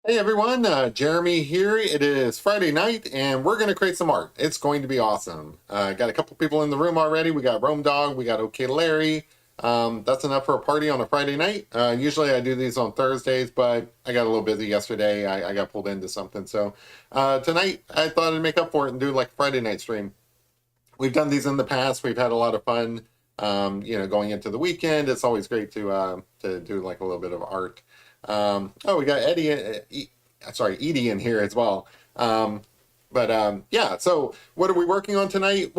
Hey everyone, Jeremy here. It is Friday night and we're going to create some art. It's going to be awesome. Got a couple people in the room already. We got Rome Dog, we got OK Larry. That's enough for a party on a Friday night. Usually I do these on Thursdays, but I got a little busy yesterday. I got pulled into something. So tonight I thought I'd make up for it and do like a Friday night stream. We've done these in the past. We've had a lot of fun. Going into the weekend, it's always great to do like a little bit of art. We got Edie in here as well. Yeah. So what are we working on tonight?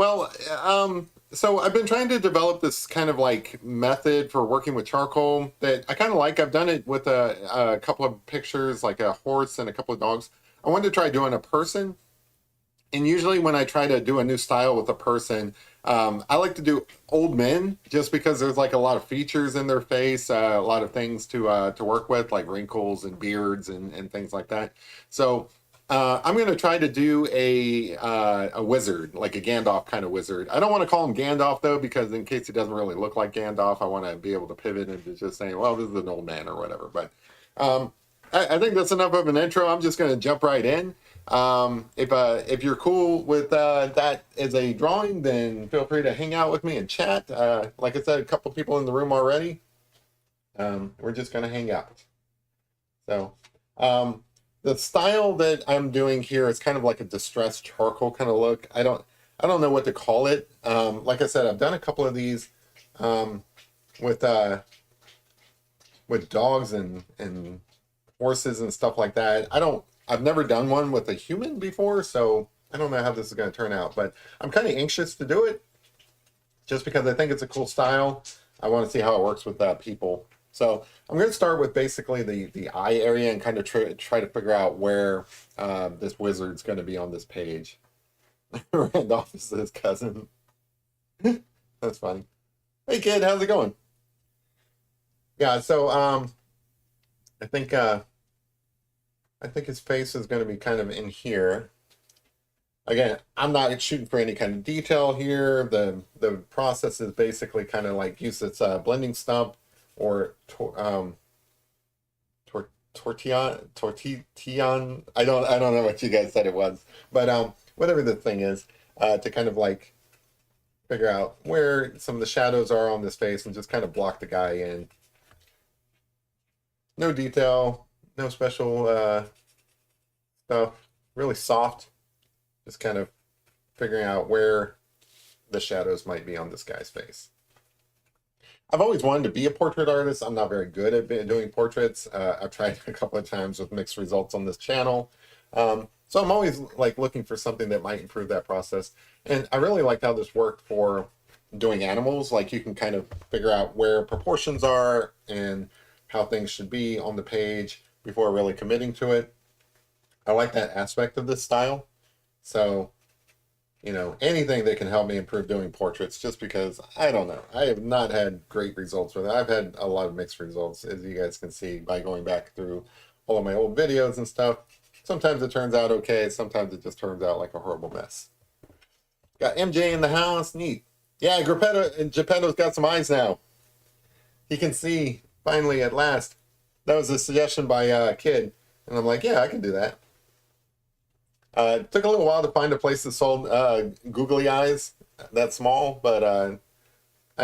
So I've been trying to develop this kind of like method for working with charcoal that I kind of like. I've done it with a couple of pictures, like a horse and a couple of dogs. I wanted to try doing a person, and usually when I try to do a new style with a person, I like to do old men just because there's like a lot of features in their face, a lot of things to work with, like wrinkles and beards and things like that. So I'm going to try to do a wizard, like a Gandalf kind of wizard. I don't want to call him Gandalf though, because in case he doesn't really look like Gandalf, I want to be able to pivot into just saying, well, this is an old man or whatever. But um, I think that's enough of an intro. I'm just going to jump right in. If you're cool with that as a drawing, then feel free to hang out with me and chat. Like I said, a couple people in the room already. We're just going to hang out. So the style that I'm doing here is kind of like a distressed charcoal kind of look. I don't know what to call it. Like I said, I've done a couple of these um, with dogs and horses and stuff like that. I've never done one with a human before, so I don't know how this is going to turn out, but I'm kind of anxious to do it just because I think it's a cool style. I want to see how it works with people. So I'm going to start with basically the eye area and kind of try to figure out where this wizard's going to be on this page. Randolph is his cousin. That's funny. Hey kid, how's it going? Yeah, so I think uh, I think his face is going to be kind of in here. Again, I'm not shooting for any kind of detail here. The process is basically kind of like use this blending stump or tortillon. I don't know what you guys said it was, but whatever the thing is, to kind of like figure out where some of the shadows are on this face and just kind of block the guy in. No detail, no special stuff. Really soft. Just kind of figuring out where the shadows might be on this guy's face. I've always wanted to be a portrait artist. I'm not very good at doing portraits. I've tried a couple of times with mixed results on this channel. So I'm always like looking for something that might improve that process. And I really liked how this worked for doing animals. Like you can kind of figure out where proportions are and how things should be on the page before really committing to it. I like that aspect of this style. So, anything that can help me improve doing portraits, just because I don't know. I have not had great results with it. I've had a lot of mixed results, as you guys can see by going back through all of my old videos and stuff. Sometimes it turns out okay, sometimes it just turns out like a horrible mess. Got MJ in the house, neat. Yeah, Geppetto's got some eyes now. He can see, finally, at last. That was a suggestion by a kid, and I'm like, yeah, I can do that. It took a little while to find a place that sold googly eyes that small, but I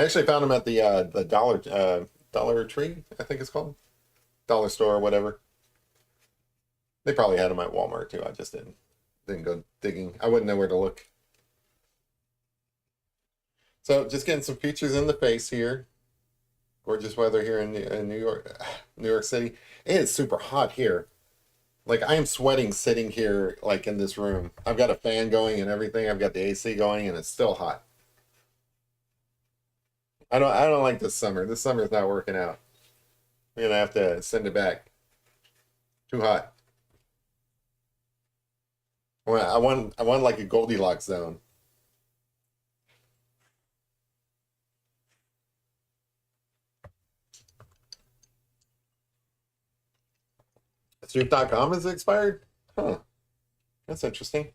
actually found them at the Dollar Tree, I think it's called, dollar store or whatever. They probably had them at Walmart too. I just didn't go digging. I wouldn't know where to look. So just getting some features in the face here. Gorgeous weather here in New York, New York City. It is super hot here. Like I am sweating sitting here like in this room. I've got a fan going and everything. I've got the AC going and it's still hot. I don't like this summer. This summer is not working out. We're gonna have to send it back. Too hot. I want like a Goldilocks zone. Snoop.com is expired? Huh. That's interesting.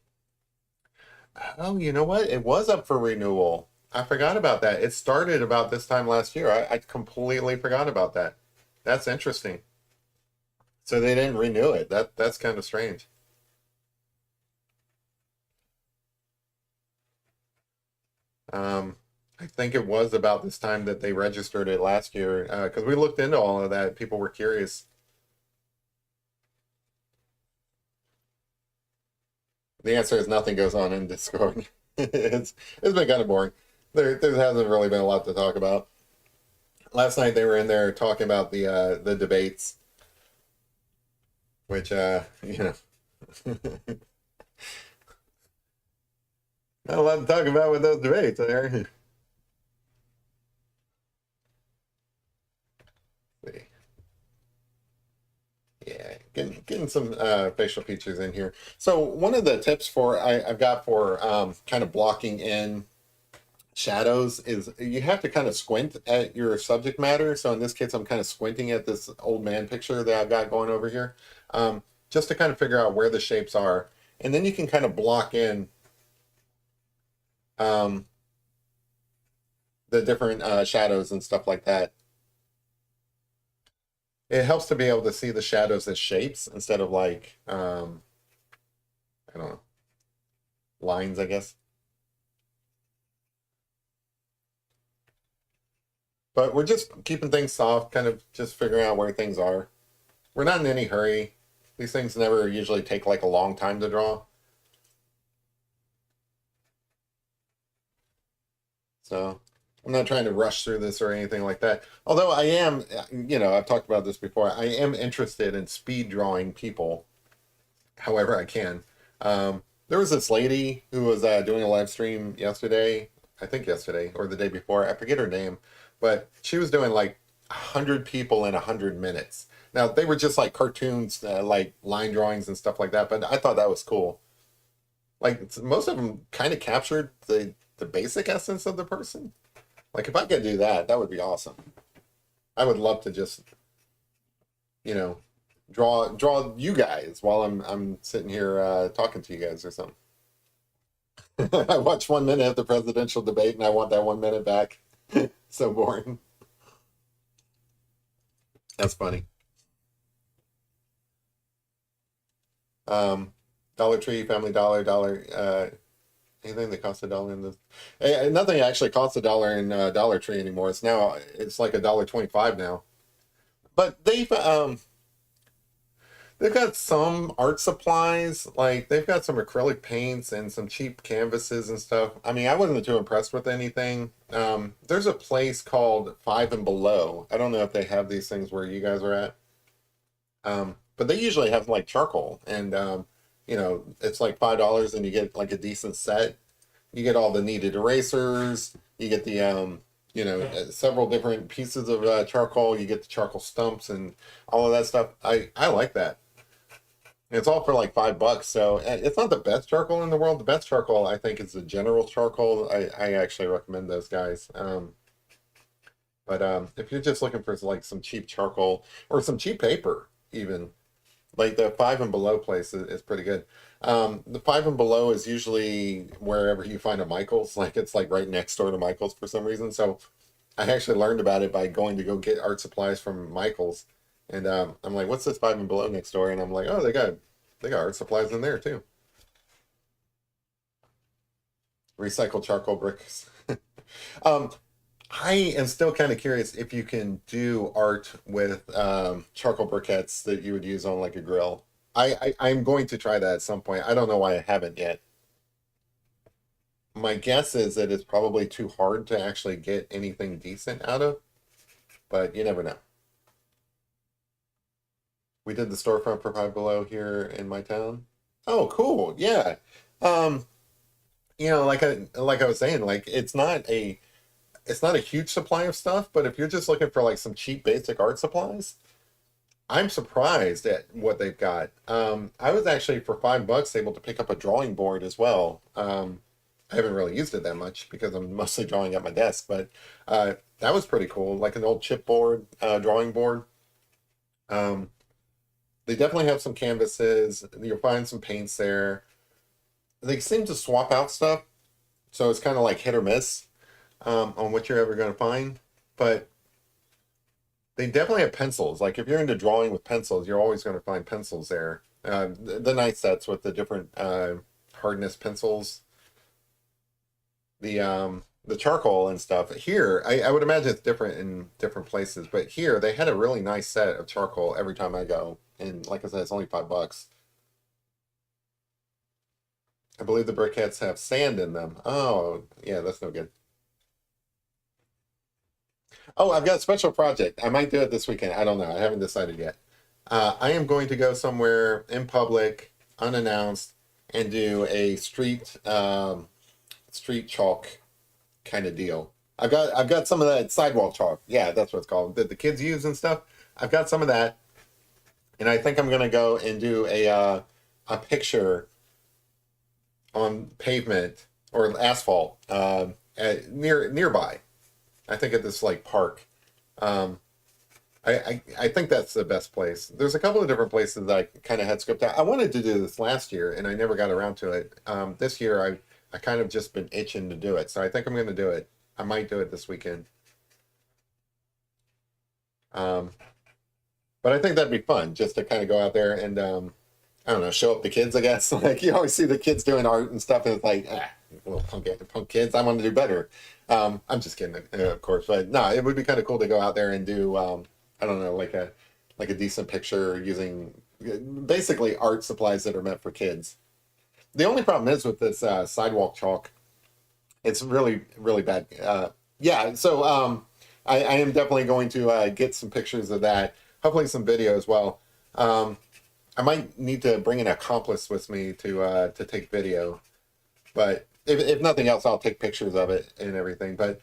Oh, you know what? It was up for renewal. I forgot about that. It started about this time last year. I completely forgot about that. That's interesting. So they didn't renew it. That's kind of strange. Um, I think it was about this time that they registered it last year because we looked into all of that. People were curious. The answer is nothing goes on in Discord. It's been kind of boring. There hasn't really been a lot to talk about. Last night they were in there talking about the debates, which not a lot to talk about with those debates there. Yeah, getting some facial features in here. So one of the tips I've got for kind of blocking in shadows is you have to kind of squint at your subject matter. So in this case, I'm kind of squinting at this old man picture that I've got going over here, just to kind of figure out where the shapes are. And then you can kind of block in um, the different shadows and stuff like that. It helps to be able to see the shadows as shapes instead of like, I don't know, lines, I guess. But we're just keeping things soft, kind of just figuring out where things are. We're not in any hurry. These things never usually take like a long time to draw. So I'm not trying to rush through this or anything like that. Although I am, I've talked about this before. I am interested in speed drawing people however I can. There was this lady who was doing a live stream yesterday, I think yesterday or the day before. I forget her name, but she was doing like 100 people in 100 minutes. Now they were just like cartoons, like line drawings and stuff like that. But I thought that was cool. Like most of them kind of captured the basic essence of the person. Like if I could do that, that would be awesome. I would love to just, you know, draw you guys while I'm sitting here talking to you guys or something. I watched 1 minute of the presidential debate and I want that 1 minute back. So boring. That's funny. Um, Dollar Tree, Family Dollar, anything that costs $1 in this. Nothing actually costs $1 in Dollar Tree anymore. It's like $1.25 now. But they've got some art supplies, like they've got some acrylic paints and some cheap canvases and stuff. I mean, I wasn't too impressed with anything. There's a place called Five and Below. I don't know if they have these things where you guys are at. But they usually have like charcoal and it's like $5 and you get like a decent set. You get all the kneaded erasers, you get the several different pieces of charcoal, you get the charcoal stumps and all of that stuff. I like that. It's all for like $5, so it's not the best charcoal in the world. The best charcoal, I think, is the General Charcoal. I actually recommend those guys. But if you're just looking for like some cheap charcoal or some cheap paper, even like the Five and Below place is pretty good. The Five and Below is usually wherever you find a Michaels. Like it's like right next door to Michaels for some reason. So I actually learned about it by going to go get art supplies from Michaels. And I'm like, what's this Five and Below next door? And I'm like, oh, they got art supplies in there too. Recycled charcoal bricks. um, I am still kind of curious if you can do art with charcoal briquettes that you would use on like a grill. I'm going to try that at some point. I don't know why I haven't yet. My guess is that it's probably too hard to actually get anything decent out of, but you never know. We did the storefront for Five Below here in my town. Oh, cool. Yeah. Um, like I was saying, like it's not a huge supply of stuff, but if you're just looking for like some cheap basic art supplies, I'm surprised at what they've got. I was actually for $5 able to pick up a drawing board as well. I haven't really used it that much because I'm mostly drawing at my desk, but that was pretty cool. Like an old chipboard, drawing board. Um, they definitely have some canvases. You'll find some paints there. They seem to swap out stuff, so it's kind of like hit or miss on what you're ever going to find. But They definitely have pencils. Like if you're into drawing with pencils, you're always going to find pencils there. The nice sets with the different hardness pencils, the charcoal and stuff. Here, I would imagine it's different in different places, but here they had a really nice set of charcoal every time I go. And like I said, it's only $5. I believe the briquettes have sand in them. Oh, yeah, that's no good. Oh, I've got a special project. I might do it this weekend. I don't know. I haven't decided yet. I am going to go somewhere in public, unannounced, and do a street chalk kind of deal. I've got some of that sidewalk chalk. Yeah, that's what it's called. That the kids use and stuff. I've got some of that, and I think I'm gonna go and do a picture on pavement or asphalt nearby. I think at this like park. Um, I think that's the best place. There's a couple of different places that I kind of had scoped out. I wanted to do this last year and I never got around to it. This year I kind of just been itching to do it, so I think I'm going to do it. I might do it this weekend. Um, but I think that'd be fun just to kind of go out there and I don't know, show up the kids. I guess like you always see the kids doing art and stuff, and it's like little punk kids. I want to do better. I'm just kidding, of course, but no, it would be kind of cool to go out there and do. I don't know, like a decent picture using basically art supplies that are meant for kids. The only problem is with this sidewalk chalk, it's really really bad. Yeah, so I am definitely going to get some pictures of that. Hopefully some video as well. I might need to bring an accomplice with me to take video, but if nothing else, I'll take pictures of it and everything. But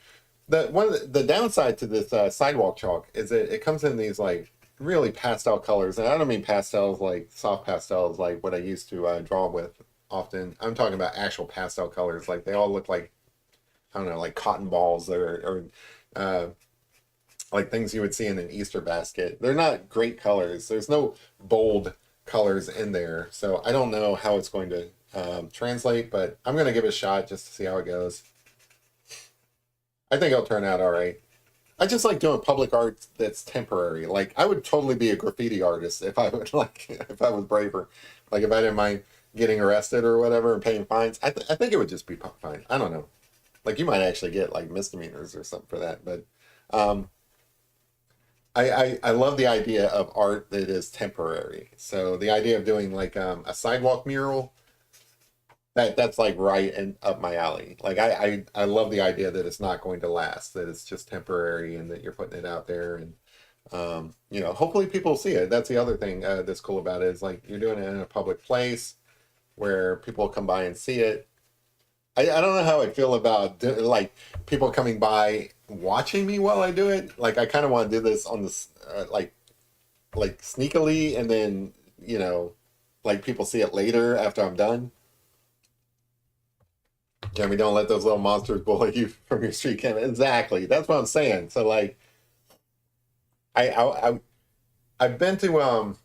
the downside to this sidewalk chalk is that it comes in these like really pastel colors, and I don't mean pastels like soft pastels like what I used to draw with often. I'm talking about actual pastel colors, like they all look like I don't know, like cotton balls or uh, like things you would see in an Easter basket. They're not great colors. There's no bold colors in there, so I don't know how it's going to translate, but I'm going to give it a shot just to see how it goes. I think it'll turn out all right. I just like doing public art that's temporary. Like I would totally be a graffiti artist if I would like if I was braver. Like if I didn't mind getting arrested or whatever and paying fines. I think it would just be fine. I don't know. Like you might actually get like misdemeanors or something for that, but um, I love the idea of art that is temporary. So the idea of doing like a sidewalk mural, that's like right in up my alley. Like I love the idea that it's not going to last, that it's just temporary and that you're putting it out there and hopefully people see it. That's the other thing that's cool about it is like you're doing it in a public place where people come by and see it. I don't know how I feel about like people coming by watching me while I do it. Like I kind of want to do this on this like sneakily, and then like people see it later after I'm done. Yeah, we don't let those little monsters bully you from your street camera. Exactly, that's what I'm saying. So like, I I've been to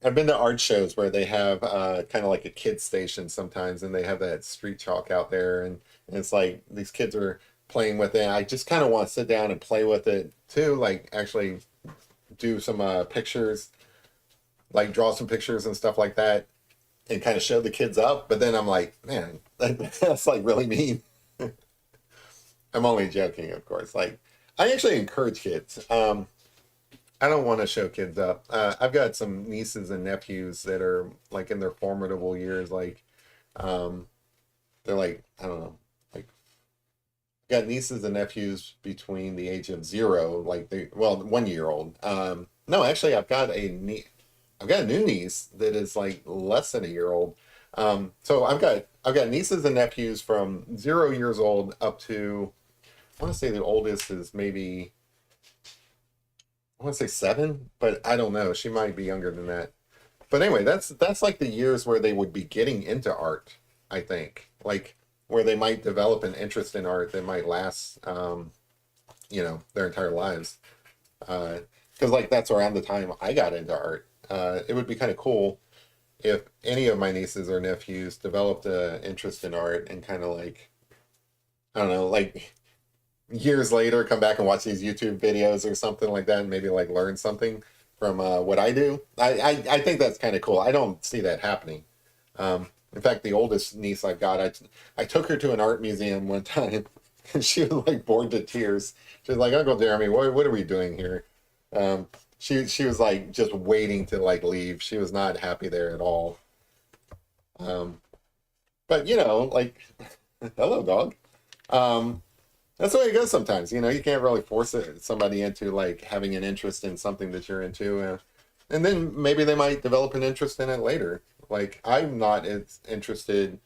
I've been to art shows where they have kind of like a kids station sometimes, and they have that street chalk out there, and it's like these kids are playing with it. I just kind of want to sit down and play with it too, like actually do some pictures, like draw some pictures and stuff like that, and kind of show the kids up. But then I'm like, man, that's like really mean. I'm only joking, of course. Like, I actually encourage kids. I don't want to show kids up. I've got some nieces and nephews that are like in their formidable years. Like, um, they're like, I don't know, like got nieces and nephews between the age of 0, like well, 1 year old. No, actually, I've got a new niece that is like less than a year old. So I've got nieces and nephews from 0 years old up to I want to say the oldest is maybe I want to say 7, but I don't know. She might be younger than that. But anyway, that's like the years where they would be getting into art. I think like where they might develop an interest in art that might last, their entire lives. Because like that's around the time I got into art. It would be kind of cool if any of my nieces or nephews developed an interest in art and kind of like I don't know, like years later come back and watch these YouTube videos or something like that and maybe like learn something from what I do. I think that's kind of cool. I don't see that happening. In fact, the oldest niece I've got, I took her to an art museum one time and she was like bored to tears. She was like, Uncle Jeremy, what are we doing here? She was like just waiting to like leave. She was not happy there at all. Um, but you know, like, hello, dog. Um, that's the way it goes sometimes. You know, you can't really force somebody into like having an interest in something that you're into, and then maybe they might develop an interest in it later. Like I'm not as interested.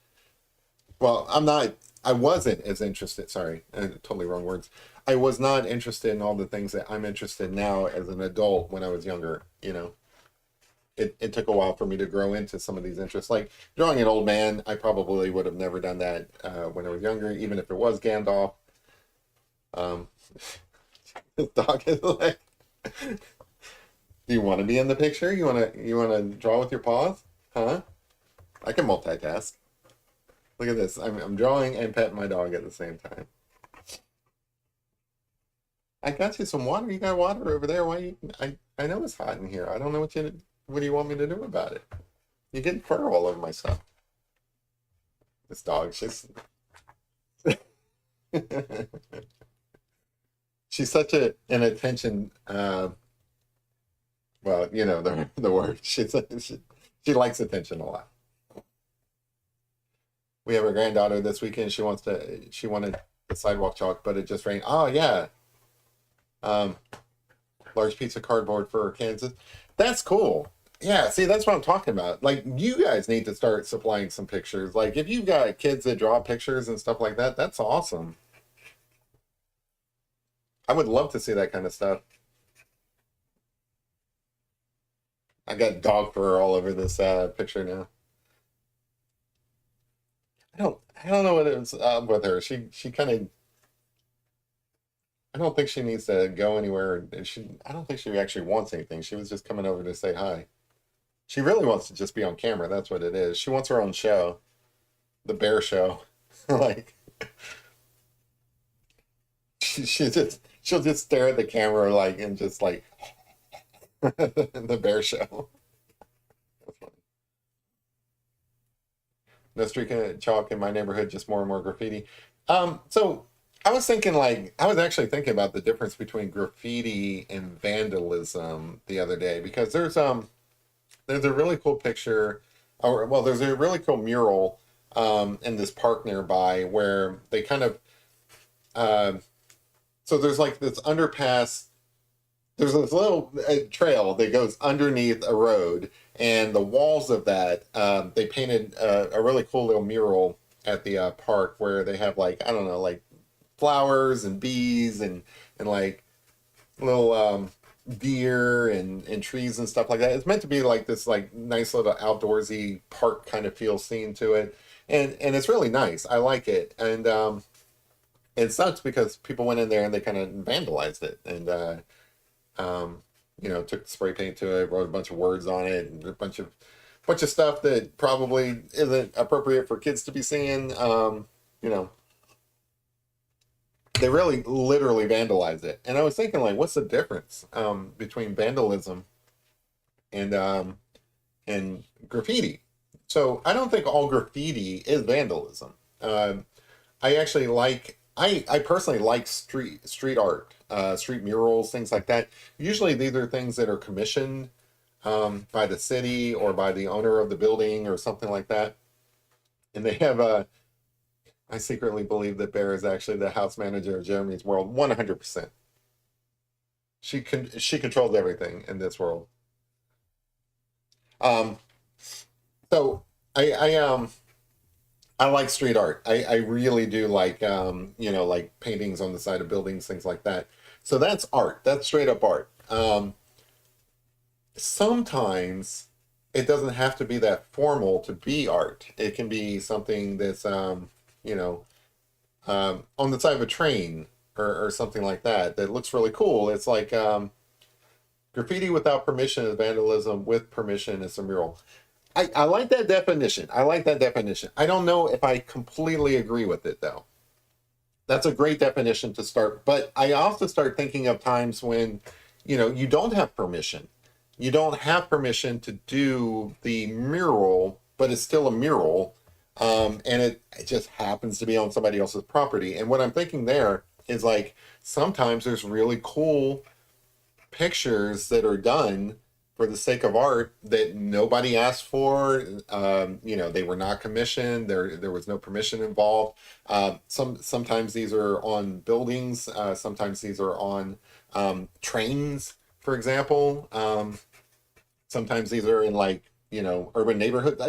Well, I'm not. I wasn't as interested. Sorry, totally wrong words. I was not interested in all the things that I'm interested in now as an adult when I was younger. You know, it took a while for me to grow into some of these interests. Like drawing an old man, I probably would have never done that when I was younger, even if it was Gandalf. Um, this dog is like, do you want to be in the picture? You want to draw with your paws? Huh? I can multitask. Look at this. I'm drawing and petting my dog at the same time. I got you some water. You got water over there. Why you? I know it's hot in here. I don't know what do you want me to do about it? You're getting fur all over my stuff. This dog, she's such an attention. Well, you know the word. She likes attention a lot. We have a granddaughter this weekend. She wanted the sidewalk chalk, but it just rained. Oh yeah, um, large piece of cardboard for Kansas. That's cool. Yeah, see, that's what I'm talking about. Like, you guys need to start supplying some pictures. Like, if you've got kids that draw pictures and stuff like that, that's awesome. I would love to see that kind of stuff. I got dog fur all over this picture now. I don't know what it's up with her. She kind of I don't think she needs to go anywhere. I don't think she actually wants anything. She was just coming over to say hi. She really wants to just be on camera. That's what it is. She wants her own show, the bear show. Like she'll just stare at the camera like and just like the bear show. That's funny. No streak of chalk in my neighborhood, just more and more graffiti. So I was actually thinking about the difference between graffiti and vandalism the other day because there's a really cool picture, or well, there's a really cool mural in this park nearby where they kind of uh, so there's like this underpass. There's this little trail that goes underneath a road, and the walls of that they painted a really cool little mural at the park where they have like I don't know like flowers and bees and like little deer and trees and stuff like that. It's meant to be like this like nice little outdoorsy park kind of feel scene to it, and it's really nice. I like it, and it sucks because people went in there and they kind of vandalized it and um, you know took the spray paint to it, wrote a bunch of words on it, and a bunch of stuff that probably isn't appropriate for kids to be seeing. You know, they really literally vandalized it. And I was thinking, like, what's the difference between vandalism and and graffiti? So I don't think all graffiti is vandalism. I actually like I personally like street art, street murals, things like that. Usually these are things that are commissioned by the city or by the owner of the building or something like that. And they have a I secretly believe that Bear is actually the house manager of Jeremy's world 100%. She controls everything in this world. Um, so I like street art. I really do like you know like paintings on the side of buildings, things like that. So that's art. That's straight up art. Sometimes it doesn't have to be that formal to be art. It can be something that's you know on the side of a train or something like that that looks really cool. It's like graffiti without permission is vandalism. With permission is a mural. I like that definition. I like that definition. I don't know if I completely agree with it though. that's a great definition to start. But I also start thinking of times when, you don't have permission. You don't have permission to do the mural, but it's still a mural. And it just happens to be on somebody else's property. And what I'm thinking there is like sometimes there's really cool pictures that are done for the sake of art that nobody asked for. They were not commissioned. There was no permission involved. Sometimes these are on buildings. Sometimes these are on trains, for example. Sometimes these are in like urban neighborhoods.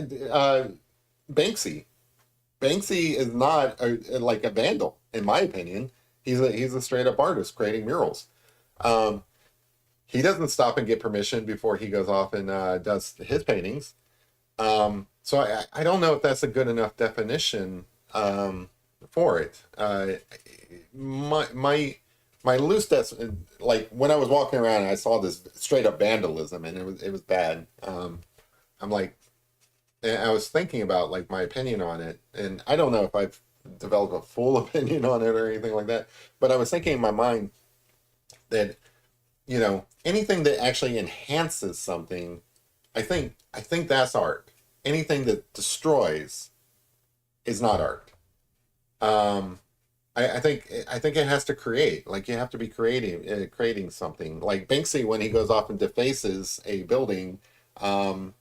Banksy. Banksy is not like a vandal, in my opinion. He's a straight up artist creating murals. Um, he doesn't stop and get permission before he goes off and does his paintings. So I don't know if that's a good enough definition for it. My loose like when I was walking around and I saw this straight up vandalism and it was bad. I'm like, and I was thinking about like my opinion on it, and I don't know if I've developed a full opinion on it or anything like that. But I was thinking in my mind that anything that actually enhances something, I think that's art. Anything that destroys is not art. Um, I think it has to create. Like you have to be creating something. Like Banksy, when he goes off and defaces a building,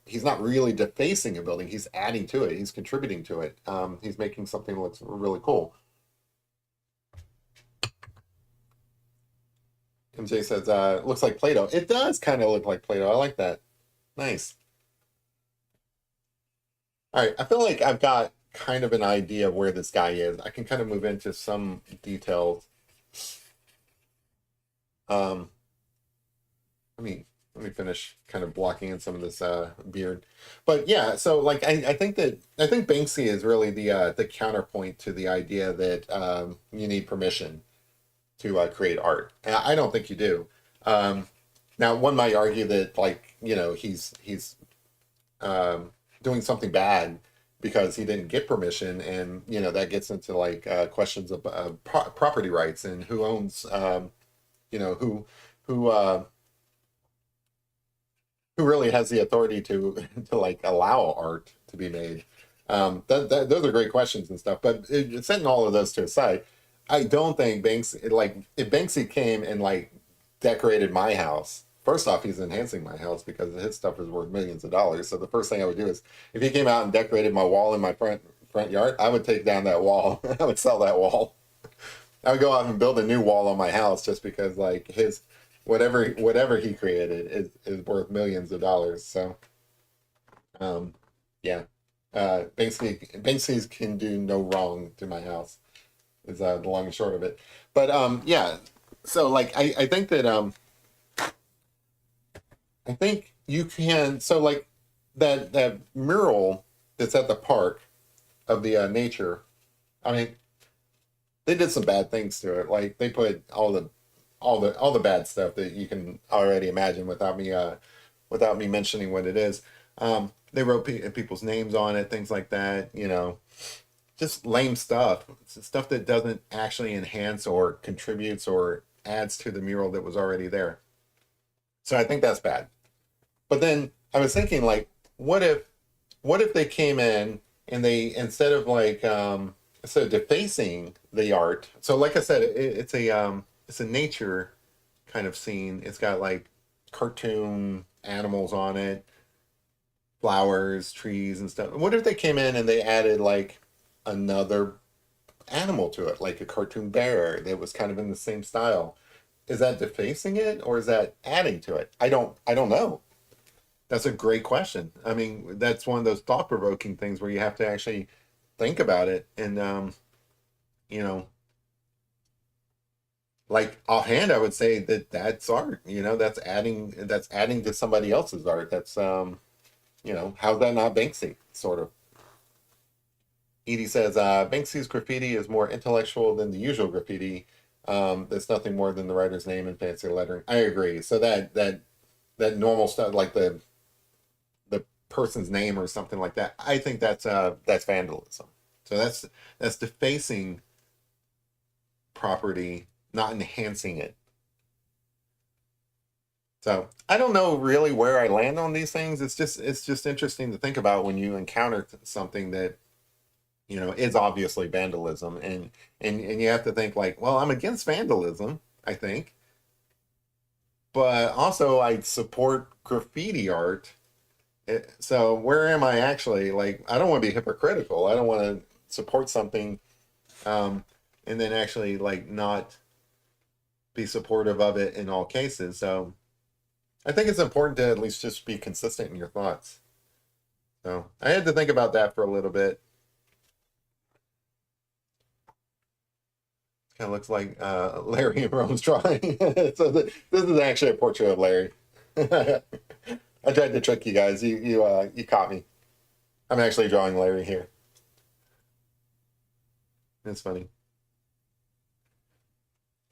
he's not really defacing a building. He's adding to it. He's contributing to it. He's making something that looks really cool. MJ says, looks like Play-Doh. It does kind of look like Play-Doh. I like that. Nice. All right, I feel like I've got kind of an idea of where this guy is. I can kind of move into some details. Um, let me finish kind of blocking in some of this beard. But yeah, so like I think Banksy is really the counterpoint to the idea that you need permission to create art. And I don't think you do. Um, Now, one might argue that like he's doing something bad because he didn't get permission, and that gets into like questions of property rights and who owns you know who who really has the authority to to like allow art to be made. Those are great questions and stuff. But setting all of those to aside, I don't think Banks like if Banksy came and like decorated my house. First off, he's enhancing my house because his stuff is worth millions of dollars. So the first thing I would do is if he came out and decorated my wall in my front yard, I would take down that wall. I would sell that wall. I would go out and build a new wall on my house just because like his whatever he created is worth millions of dollars. So um, yeah, Banksy's can do no wrong to my house. Is the long and short of it. But yeah, so like I think that I think you can so like that mural that's at the park of the nature. I mean, they did some bad things to it. Like they put all the bad stuff that you can already imagine without me mentioning what it is. They wrote people's names on it, things like that. Just lame stuff, stuff that doesn't actually enhance or contributes or adds to the mural that was already there. So I think that's bad. But then I was thinking like, what if they came in and they instead of defacing the art. So like I said, it's a nature kind of scene. It's got like cartoon animals on it, flowers, trees, and stuff. What if they came in and they added like another animal to it, like a cartoon bear that was kind of in the same style? Is that defacing it or is that adding to it? I don't know. That's a great question. I mean, that's one of those thought-provoking things where you have to actually think about it and you know, like offhand I would say that that's art. That's adding to somebody else's art. That's how's that not Banksy, sort of. Edie says, Banksy's graffiti is more intellectual than the usual graffiti. That's nothing more than the writer's name and fancy lettering. I agree. So that normal stuff, like the person's name or something like that, I think that's vandalism. So that's defacing property, not enhancing it. So I don't know really where I land on these things. It's just interesting to think about when you encounter something that is obviously vandalism, and you have to think like, well, I'm against vandalism, I think, but also I support graffiti art. So where am I actually? Like, I don't want to be hypocritical. I don't want to support something, um, and then actually like not be supportive of it in all cases. So I think it's important to at least just be consistent in your thoughts. So I had to think about that for a little bit. Kind of looks like Larry and Rome's drawing. So this is actually a portrait of Larry. I tried to trick you guys. You caught me. I'm actually drawing Larry here. It's funny.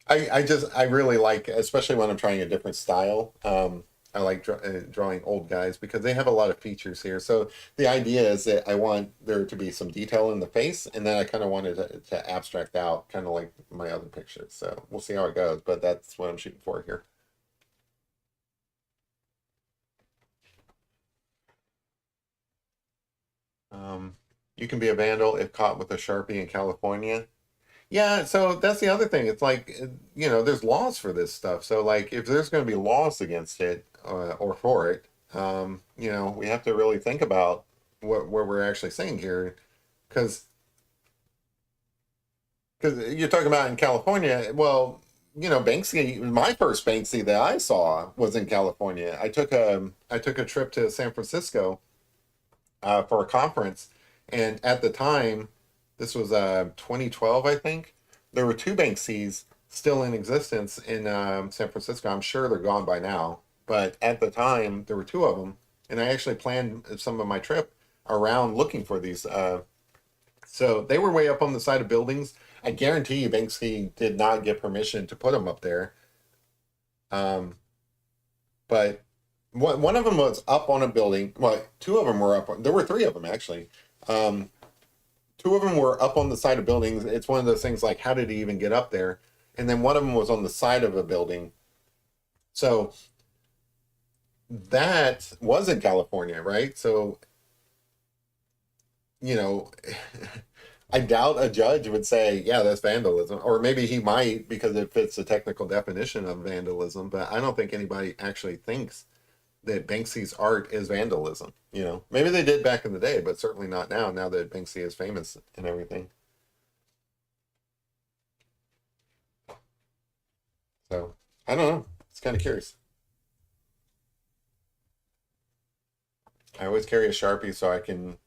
I really like, especially when I'm trying a different style. I like drawing old guys because they have a lot of features here. So the idea is that I want there to be some detail in the face, and then I kind of wanted to abstract out, kind of like my other pictures. So we'll see how it goes, but that's what I'm shooting for here. Um, you can be a vandal if caught with a Sharpie in California. Yeah, so that's the other thing. It's like, there's laws for this stuff. So, like, if there's going to be laws against it or for it, we have to really think about what we're actually saying here. Because you're talking about in California, well, Banksy, my first Banksy that I saw was in California. I took a trip to San Francisco for a conference. And at the time, this was 2012, I think, there were two Banksys still in existence in San Francisco. I'm sure they're gone by now. But at the time, there were two of them. And I actually planned some of my trip around looking for these. So they were way up on the side of buildings. I guarantee you, Banksy did not get permission to put them up there. Um, but one of them was up on a building. Well, two of them were up. There were three of them actually. Um, Two of them were up on the side of buildings. It's one of those things like, how did he even get up there? And then one of them was on the side of a building. So that was in California, right? So, you know, I doubt a judge would say, yeah, that's vandalism. Or maybe he might because it fits the technical definition of vandalism. But I don't think anybody actually thinks that Banksy's art is vandalism. Maybe they did back in the day, but certainly not now. Now that Banksy is famous and everything. So I don't know. It's kind of curious. I always carry a Sharpie so I can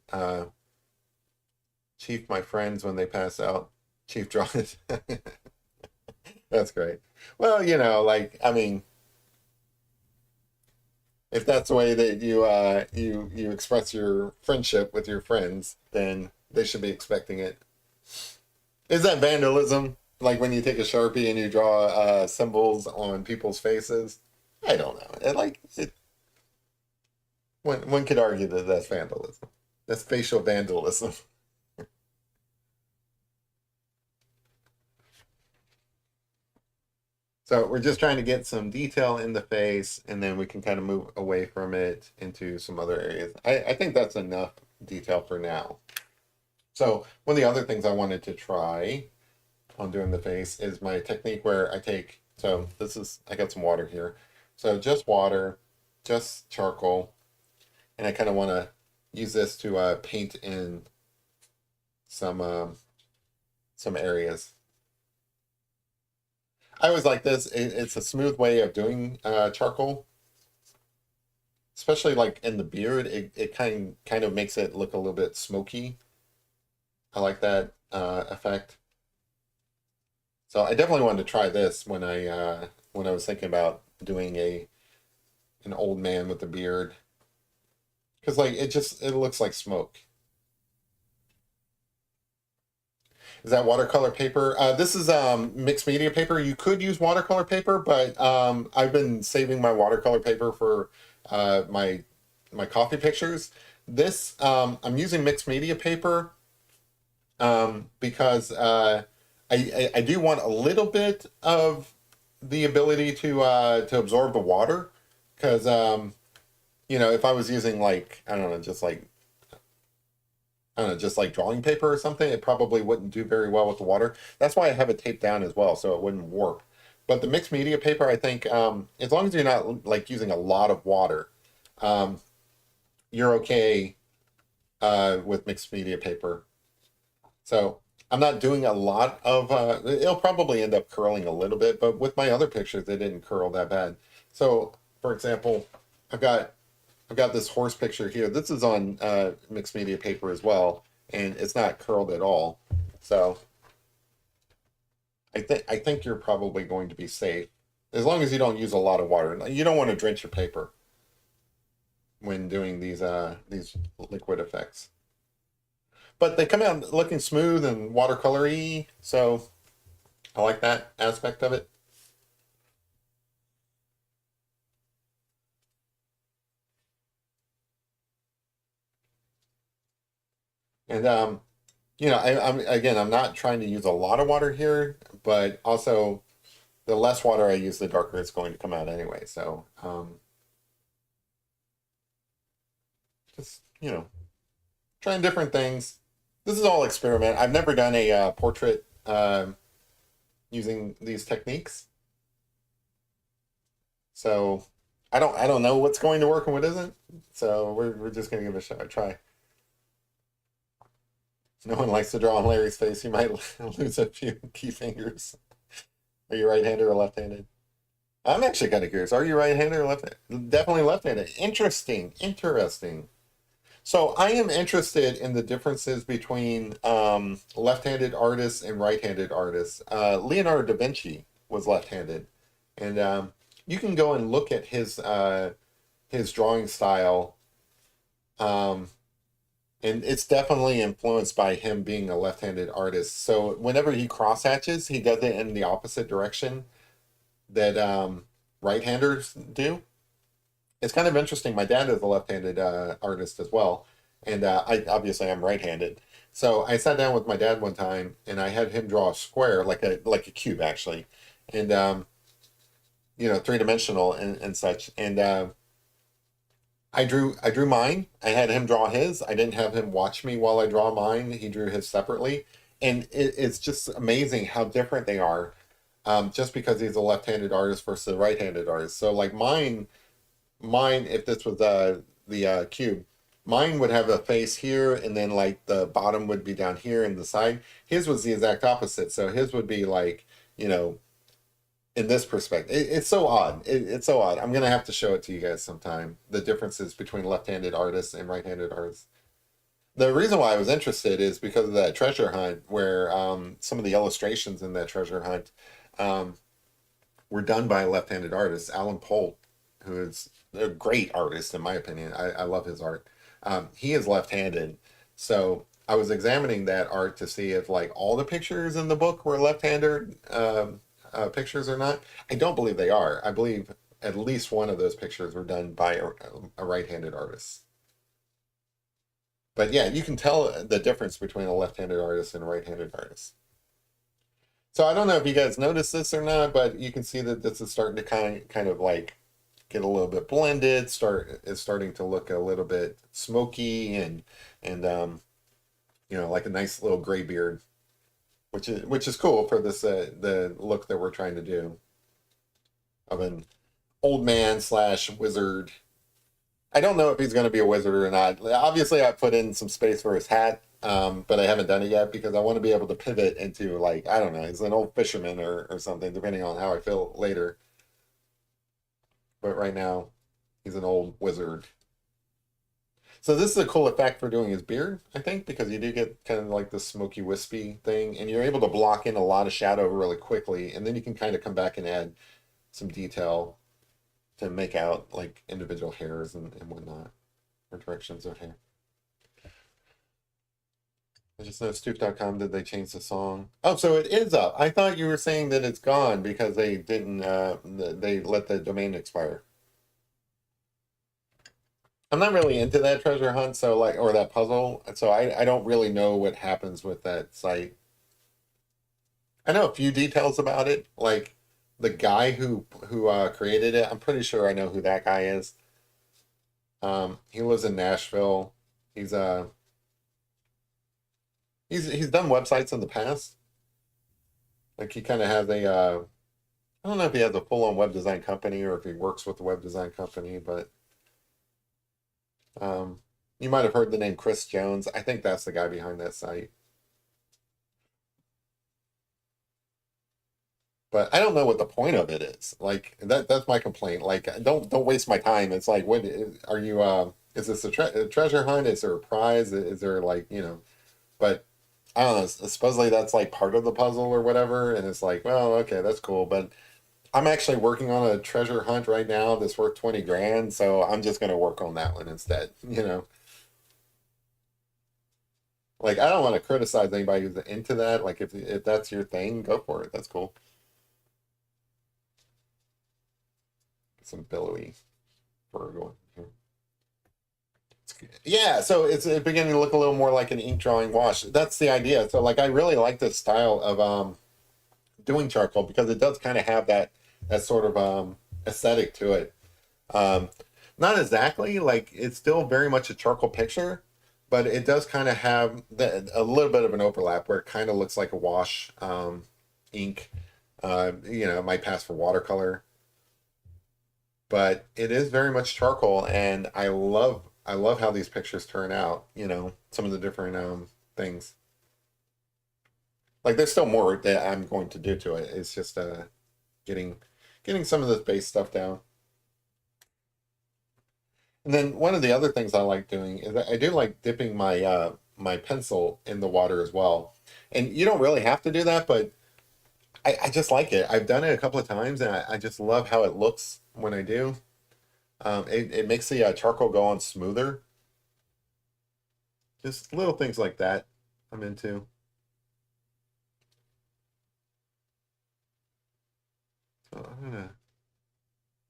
chief my friends when they pass out. Chief draw it. That's great. Well, like I mean, if that's the way that you express your friendship with your friends, then they should be expecting it. Is that vandalism? Like when you take a Sharpie and you draw symbols on people's faces? I don't know. One could argue that that's vandalism. That's facial vandalism. So we're just trying to get some detail in the face, and then we can kind of move away from it into some other areas. I think that's enough detail for now. So one of the other things I wanted to try on doing the face is my technique where I got some water here. So just water, just charcoal, and I kind of want to use this to paint in some areas. I always like this. It's a smooth way of doing charcoal, especially like in the beard. It kind of makes it look a little bit smoky. I like that effect. So I definitely wanted to try this when I was thinking about doing an old man with a beard because like it looks like smoke. Is that watercolor paper? This is mixed media paper. You could use watercolor paper, but I've been saving my watercolor paper for my coffee pictures. This I'm using mixed media paper because I do want a little bit of the ability to absorb the water, because if I was using like I don't know, just like I don't know, just like drawing paper or something, it probably wouldn't do very well with the water. That's why I have it taped down as well, so it wouldn't warp. But the mixed media paper, I think, as long as you're not like using a lot of water, um, you're okay with mixed media paper. So I'm not doing a lot of. It'll probably end up curling a little bit, but with my other pictures, they didn't curl that bad. So, for example, I've got I've got this horse picture here. This is on mixed media paper as well, and it's not curled at all. So I think you're probably going to be safe as long as you don't use a lot of water. You don't want to drench your paper when doing these liquid effects. But they come out looking smooth and watercolory, so I like that aspect of it. And I'm again, I'm not trying to use a lot of water here, but also the less water I use, the darker it's going to come out anyway. So just trying different things. This is all experiment. I've never done a portrait using these techniques, so I don't know what's going to work and what isn't. So we're just gonna give it a shot, a try. No one likes to draw on Larry's face. You might lose a few key fingers. Are you right-handed or left-handed? I'm actually kind of curious. Are you right-handed or left-handed? Definitely left-handed. Interesting. Interesting. So I am interested in the differences between left-handed artists and right-handed artists. Leonardo da Vinci was left-handed, and you can go and look at his drawing style, um, and it's definitely influenced by him being a left-handed artist. So whenever he cross hatches, he does it in the opposite direction that right-handers do. It's kind of interesting. My dad is a left-handed artist as well, and I obviously I'm right-handed. So I sat down with my dad one time, and I had him draw a square, like a cube actually, and three-dimensional and such. And I drew mine. I had him draw his. I didn't have him watch me while I draw mine. He drew his separately, and it's just amazing how different they are. Just because he's a left-handed artist versus a right-handed artist. So like mine, if this was the cube, mine would have a face here, and then like the bottom would be down here and the side. His was the exact opposite. So his would be like, you know, in this perspective. It's so odd. It's so odd. I'm gonna have to show it to you guys sometime. The differences between left-handed artists and right-handed artists. The reason why I was interested is because of that treasure hunt, where some of the illustrations in that treasure hunt um, were done by a left-handed artist, Alan Polt, who is a great artist in my opinion. I love his art. He is left-handed, so I was examining that art to see if like all the pictures in the book were left-handed pictures or not. I don't believe they are. I believe at least one of those pictures were done by a right-handed artist. But yeah, you can tell the difference between a left-handed artist and a right-handed artist. So I don't know if you guys noticed this or not, but you can see that this is starting to kind of like get a little bit blended. It's starting to look a little bit smoky and like a nice little gray beard, which is cool for this the look that we're trying to do of an old man slash wizard. I don't know if he's going to be a wizard or not. Obviously, I put in some space for his hat, but I haven't done it yet because I want to be able to pivot into like I don't know, he's an old fisherman or something, depending on how I feel later. But right now, he's an old wizard. So this is a cool effect for doing his beard, I think, because you do get kind of like this smoky wispy thing, and you're able to block in a lot of shadow really quickly, and then you can kind of come back and add some detail to make out like individual hairs and whatnot, or directions of hair. I just know Stoop.com, did they change the song? Oh, so it is up. I thought you were saying that it's gone because they didn't they let the domain expire. I'm not really into that treasure hunt, so like or that puzzle, so I don't really know what happens with that site. I know a few details about it. Like the guy who created it, I'm pretty sure I know who that guy is. He lives in Nashville. He's he's done websites in the past. Like he kind of has a I don't know if he has a full-on web design company or if he works with a web design company, but um, you might have heard the name Chris Jones. I think that's the guy behind that site. But I don't know what the point of it is. Like that's my complaint. Like don't waste my time. It's like what are you is this a treasure hunt? Is there a prize? Is there like, but I don't know. Supposedly that's like part of the puzzle or whatever, and it's like, well, okay, that's cool, but I'm actually working on a treasure hunt right now that's worth 20 grand, so I'm just going to work on that one instead, Like I don't want to criticize anybody who's into that. Like if that's your thing, go for it. That's cool. Some billowy fur going here. Yeah, so it's beginning to look a little more like an ink drawing wash. That's the idea. So like I really like this style of doing charcoal because it does kind of have that sort of aesthetic to it. Um, Not exactly like it's still very much a charcoal picture, but it does kind of have a little bit of an overlap where it kind of looks like a wash ink. It might pass for watercolor, but it is very much charcoal, and I love how these pictures turn out. Some of the different things. Like there's still more that I'm going to do to it. It's just getting getting some of this base stuff down. And then one of the other things I like doing is I do like dipping my pencil in the water as well. And you don't really have to do that, but I just like it. I've done it a couple of times, and I just love how it looks when I do. It makes the charcoal go on smoother. Just little things like that I'm into. So I'm gonna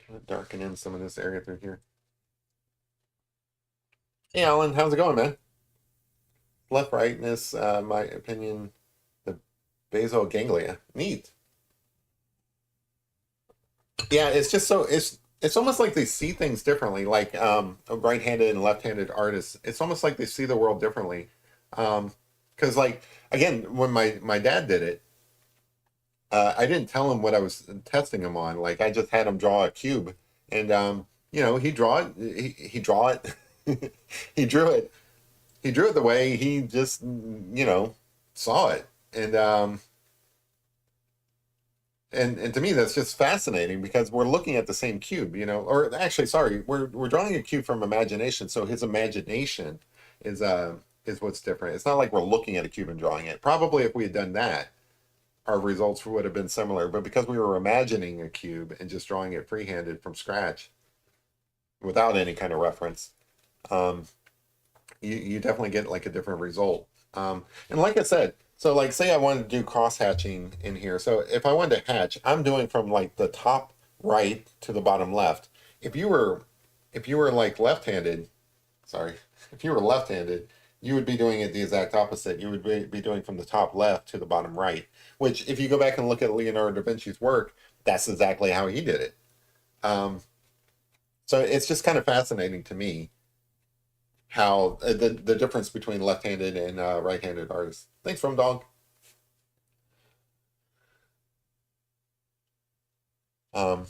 kind of darken in some of this area through here. Hey, Alan, how's it going, man? Left rightness, my opinion, the basal ganglia. Neat. Yeah, it's just so it's almost like they see things differently. Like right-handed and left-handed artists, it's almost like they see the world differently. Because like again, when my dad did it, I didn't tell him what I was testing him on. Like I just had him draw a cube, and he draw it. He draw it. He drew it. He drew it the way he just saw it, and to me that's just fascinating because we're looking at the same cube, or actually, sorry, we're drawing a cube from imagination. So his imagination is uh is what's different. It's not like we're looking at a cube and drawing it. Probably if we had done that, our results would have been similar. But because we were imagining a cube and just drawing it freehanded from scratch without any kind of reference, um, you definitely get like a different result. And like I said, so like say I wanted to do cross hatching in here. So if I wanted to hatch, I'm doing from like the top right to the bottom left. If you were if you were like left-handed, sorry, if you were left-handed, you would be doing it the exact opposite. You would be doing from the top left to the bottom right, which if you go back and look at Leonardo da Vinci's work, that's exactly how he did it. Um, so it's just kind of fascinating to me how the difference between left-handed and right-handed artists. Thanks, from dog. Um,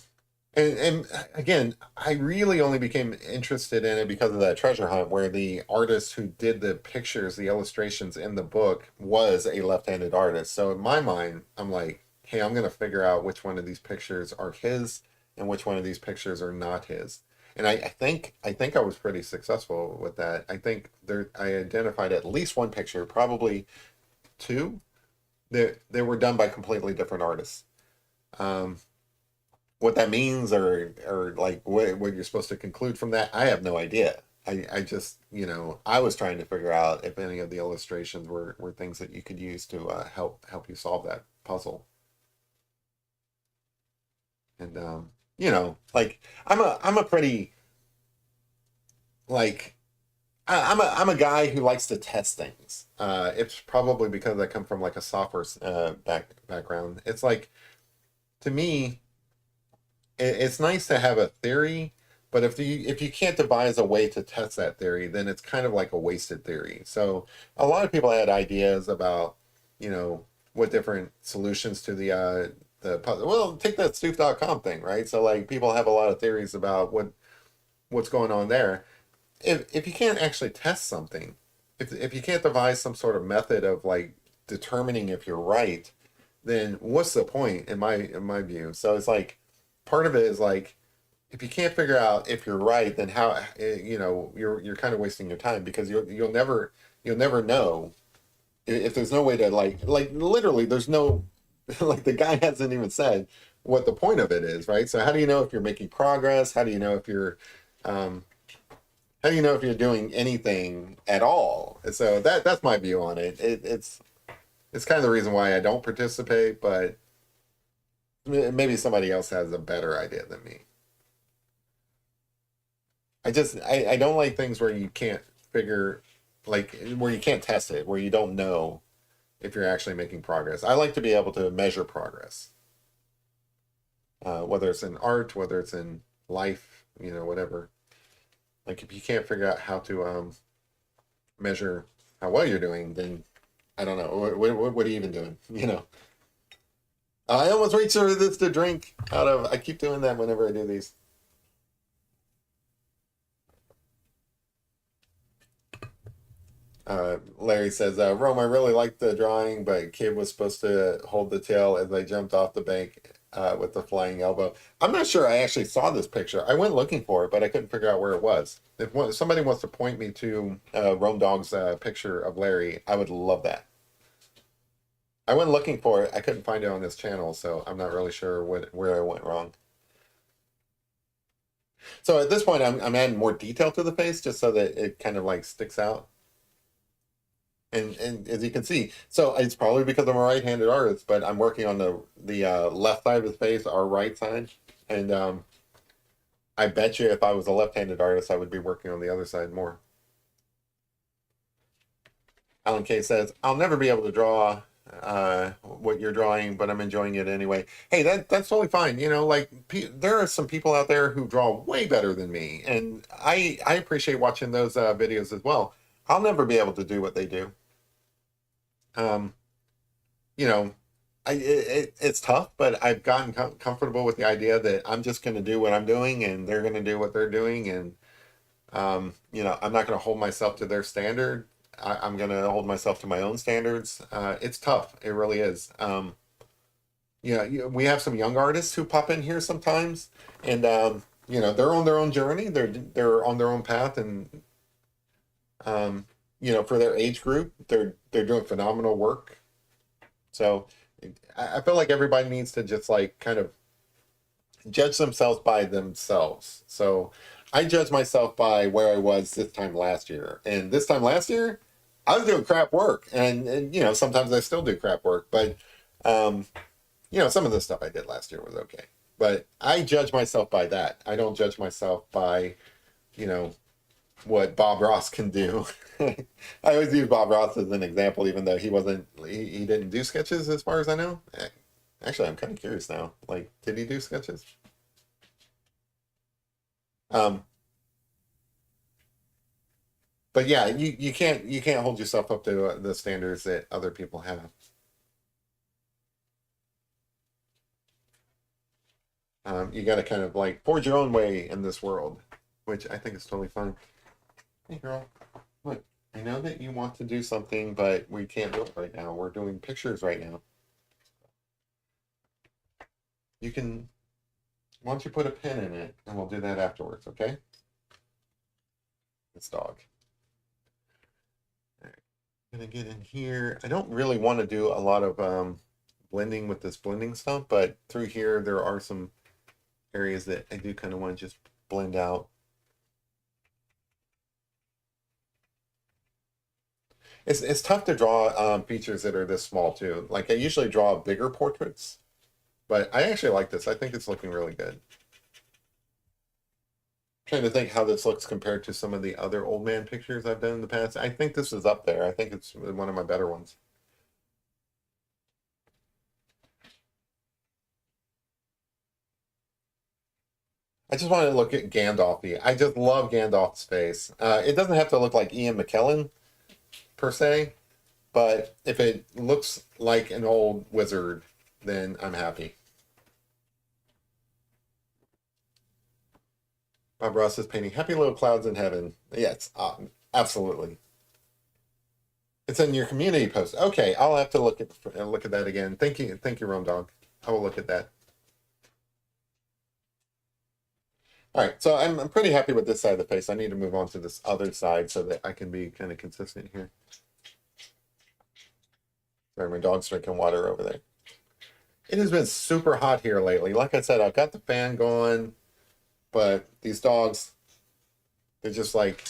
and again, I really only became interested in it because of that treasure hunt, where the artist who did the pictures, the illustrations in the book, was a left-handed artist. So in my mind, I'm like, hey, I'm gonna figure out which one of these pictures are his and which one of these pictures are not his. And I think I was pretty successful with that. I think I identified at least one picture, probably two. They were done by completely different artists. Um, what that means or like what you're supposed to conclude from that, I have no idea. I just, I was trying to figure out if any of the illustrations were things that you could use to help you solve that puzzle. And like I'm a pretty like I'm a guy who likes to test things. It's probably because I come from like a software background. It's like, to me, it's nice to have a theory, but if you can't devise a way to test that theory, then it's kind of like a wasted theory. So a lot of people had ideas about, you know, what different solutions to the puzzle. Well, take that Stoof.com thing, right? So like people have a lot of theories about what's going on there. If you can't actually test something, if you can't devise some sort of method of like determining if you're right, then what's the point in my view? So it's like part of it is like if you can't figure out if you're right, then how you're kind of wasting your time because you'll never know if there's no way to like literally there's no like the guy hasn't even said what the point of it is, right? So how do you know if you're making progress? Um, how do you know if you're doing anything at all? So that's my view on it. It's kind of the reason why I don't participate, but maybe somebody else has a better idea than me. I don't like things where you can't figure like where you can't test it, where you don't know if you're actually making progress. I like to be able to measure progress, whether it's in art, whether it's in life, whatever. Like if you can't figure out how to measure how well you're doing, then I don't know. What are you even doing? I almost reached for this to drink out of. I keep doing that whenever I do these. Larry says, Rome, I really liked the drawing, but kid was supposed to hold the tail as they jumped off the bank with the flying elbow. I'm not sure I actually saw this picture. I went looking for it, but I couldn't figure out where it was. If somebody wants to point me to Rome Dog's picture of Larry, I would love that. I went looking for it. I couldn't find it on this channel, so I'm not really sure where I went wrong. So at this point, I'm adding more detail to the face just so that it kind of like sticks out. And as you can see, so it's probably because I'm a right-handed artist, but I'm working on the left side of his face, our right side, and I bet you if I was a left-handed artist, I would be working on the other side more. Alan K says, "I'll never be able to draw what you're drawing, but I'm enjoying it anyway." Hey, that's totally fine. Like there are some people out there who draw way better than me, and I appreciate watching those videos as well. I'll never be able to do what they do. Um, you know, it's tough, but I've gotten comfortable with the idea that I'm just going to do what I'm doing, and they're going to do what they're doing, and I'm not going to hold myself to their standard. I'm going to hold myself to my own standards. It's tough. It really is. We have some young artists who pop in here sometimes, and they're on their own journey. They're on their own path, and for their age group, they're doing phenomenal work. So I feel like everybody needs to just like kind of judge themselves by themselves. So I judge myself by where I was this time last year, and this time last year, I was doing crap work, and sometimes I still do crap work, but um, some of the stuff I did last year was okay. But I judge myself by that. I don't judge myself by you know what Bob Ross can do. I always use Bob Ross as an example, even though he didn't do sketches as far as I know. Actually, I'm kind of curious now. Like, did he do sketches? Um, but yeah, you can't hold yourself up to the standards that other people have. You got to kind of like forge your own way in this world, which I think is totally fine. Hey, girl, look, I know that you want to do something, but we can't do it right now. We're doing pictures right now. You can, why don't you put a pin in it, and we'll do that afterwards, okay? This dog. All right. I'm gonna get in here. I don't really want to do a lot of blending with this blending stuff, but through here there are some areas that I do kind of want to just blend out. It's tough to draw features that are this small too. Like I usually draw bigger portraits, but I actually like this. I think it's looking really good. Trying to think how this looks compared to some of the other old man pictures I've done in the past. I think this is up there. I think it's one of my better ones. I just want to look at Gandalf. I just love Gandalf's face. It doesn't have to look like Ian McKellen per se, but if it looks like an old wizard, then I'm happy. Bob Ross is painting happy little clouds in heaven. Yes, absolutely. It's in your community post. Okay, I'll have to look at that again. Thank you, Rome Dog. I will look at that. All right, so I'm pretty happy with this side of the face. I need to move on to this other side so that I can be kind of consistent here. Sorry, my dog's drinking water over there. It has been super hot here lately. Like I said, I've got the fan going, but these dogs, they're just like,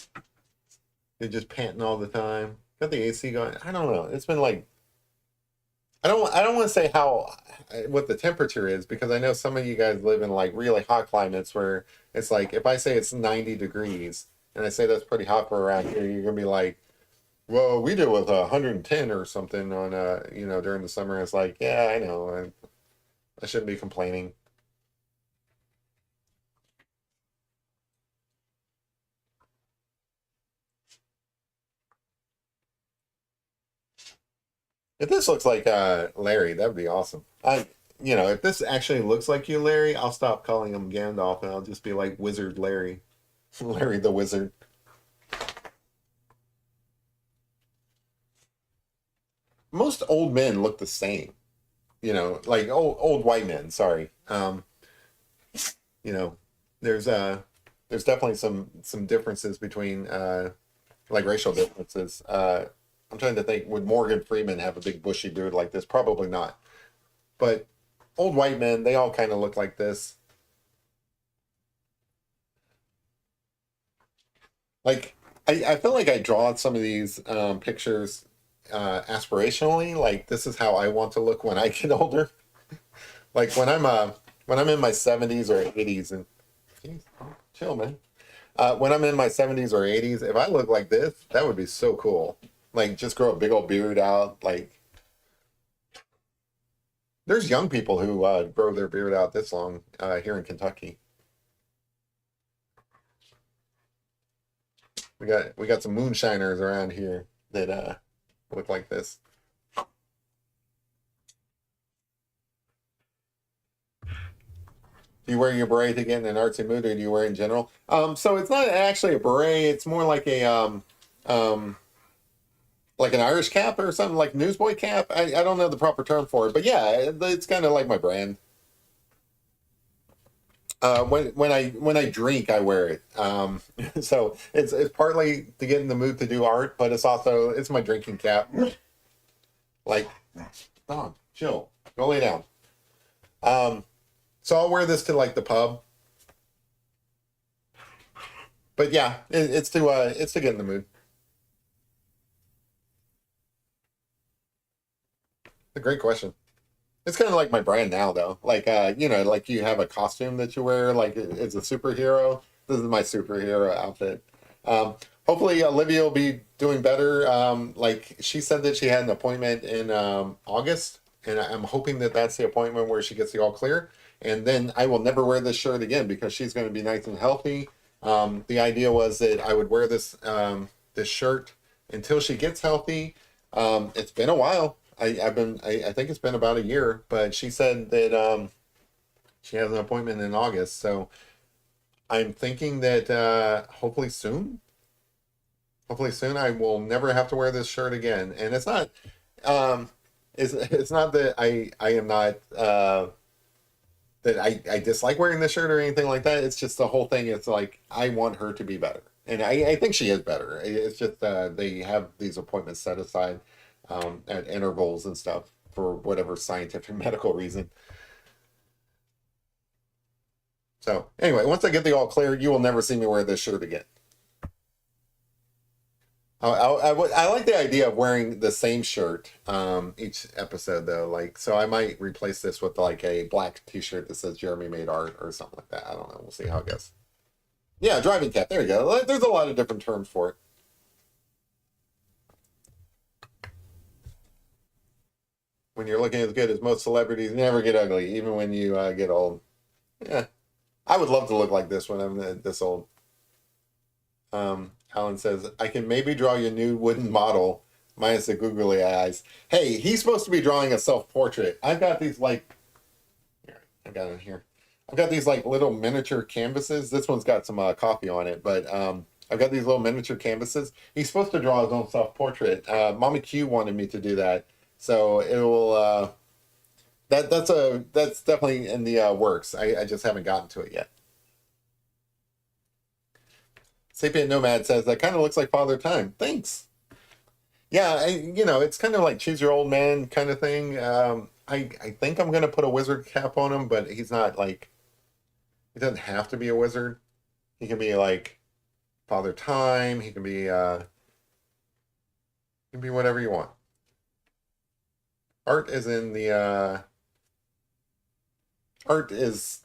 they're just panting all the time. Got the AC going. I don't know. It's been like, I don't want to say how what the temperature is because I know some of you guys live in like really hot climates where it's like if I say it's 90 degrees and I say that's pretty hot for around here, you're gonna be like, well, we deal with 110 or something on during the summer. It's like, yeah, I know. I shouldn't be complaining. If this looks like Larry, that would be awesome. If this actually looks like you, Larry, I'll stop calling him Gandalf and I'll just be like Wizard Larry, Larry the Wizard. Most old men look the same, like old white men. Sorry, you know, there's there's definitely some differences between like racial differences. I'm trying to think, would Morgan Freeman have a big bushy beard like this? Probably not. But old white men, they all kind of look like this. Like I feel like I draw some of these pictures aspirationally. Like this is how I want to look when I get older. Like when I'm in my 70s or 80s and geez, chill man. When I'm in my 70s or 80s, if I look like this, that would be so cool. Like just grow a big old beard out. Like there's young people who grow their beard out this long here in Kentucky. We got some moonshiners around here that look like this. Do you wear your beret to get in an artsy mood, or do you wear it in general? So it's not actually a beret. It's more um, like an Irish cap or something, like newsboy cap. I don't know the proper term for it, but yeah, it's kind of like my brand. When I drink, I wear it. So it's partly to get in the mood to do art, but it's my drinking cap. Like, dog, chill, go lay down. Um, so I'll wear this to like the pub, but yeah, it's to get in the mood. It's a great question. It's kind of like my brand now, though. Like, like you have a costume that you wear, like it's a superhero. This is my superhero outfit. Um, Hopefully, Olivia will be doing better. Like she said that she had an appointment in August, and I'm hoping that that's the appointment where she gets the all clear. And then I will never wear this shirt again because she's going to be nice and healthy. The idea was that I would wear this shirt until she gets healthy. It's been a while. I think it's been about a year, but she said that she has an appointment in August. So I'm thinking that hopefully soon I will never have to wear this shirt again. And um, it's not that I am not that I dislike wearing this shirt or anything like that. It's just the whole thing. It's like I want her to be better, and I think she is better. It's just they have these appointments set aside at intervals and stuff for whatever scientific medical reason. So anyway, once I get the all clear, you will never see me wear this shirt again. I like the idea of wearing the same shirt each episode though. Like, so I might replace this with like a black T-shirt that says Jeremy made art or something like that. I don't know. We'll see how it goes. Yeah, driving cat. There you go. There's a lot of different terms for it. When you're looking as good as most celebrities, never get ugly, even when you get old. Yeah, I would love to look like this when I'm this old. Alan says, I can maybe draw your new wooden model, minus the googly eyes. Hey, he's supposed to be drawing a self-portrait. I've got these like, here, I've got it here. I've got these like little miniature canvases. This one's got some coffee on it, but I've got these little miniature canvases. He's supposed to draw his own self-portrait. Mommy Q wanted me to do that, so it will. That's definitely in the works. I just haven't gotten to it yet. Sapient Nomad says that kind of looks like Father Time. Thanks. Yeah, it's kind of like choose your old man kind of thing. I think I'm gonna put a wizard cap on him, but he's not like he doesn't have to be a wizard. He can be like Father Time. He can be whatever you want. Art is in the art is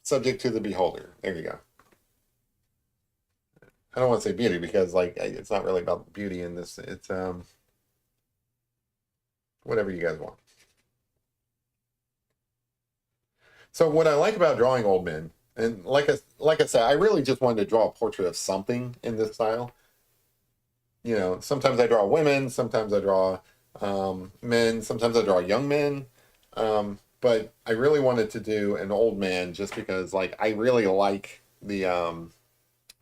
subject to the beholder. There you go. I don't want to say beauty because like it's not really about beauty in this. It's whatever you guys want. So what I like about drawing old men, and like I said, I really just wanted to draw a portrait of something in this style. Sometimes I draw women, sometimes I draw men, sometimes I draw young men. But I really wanted to do an old man just because like I really like the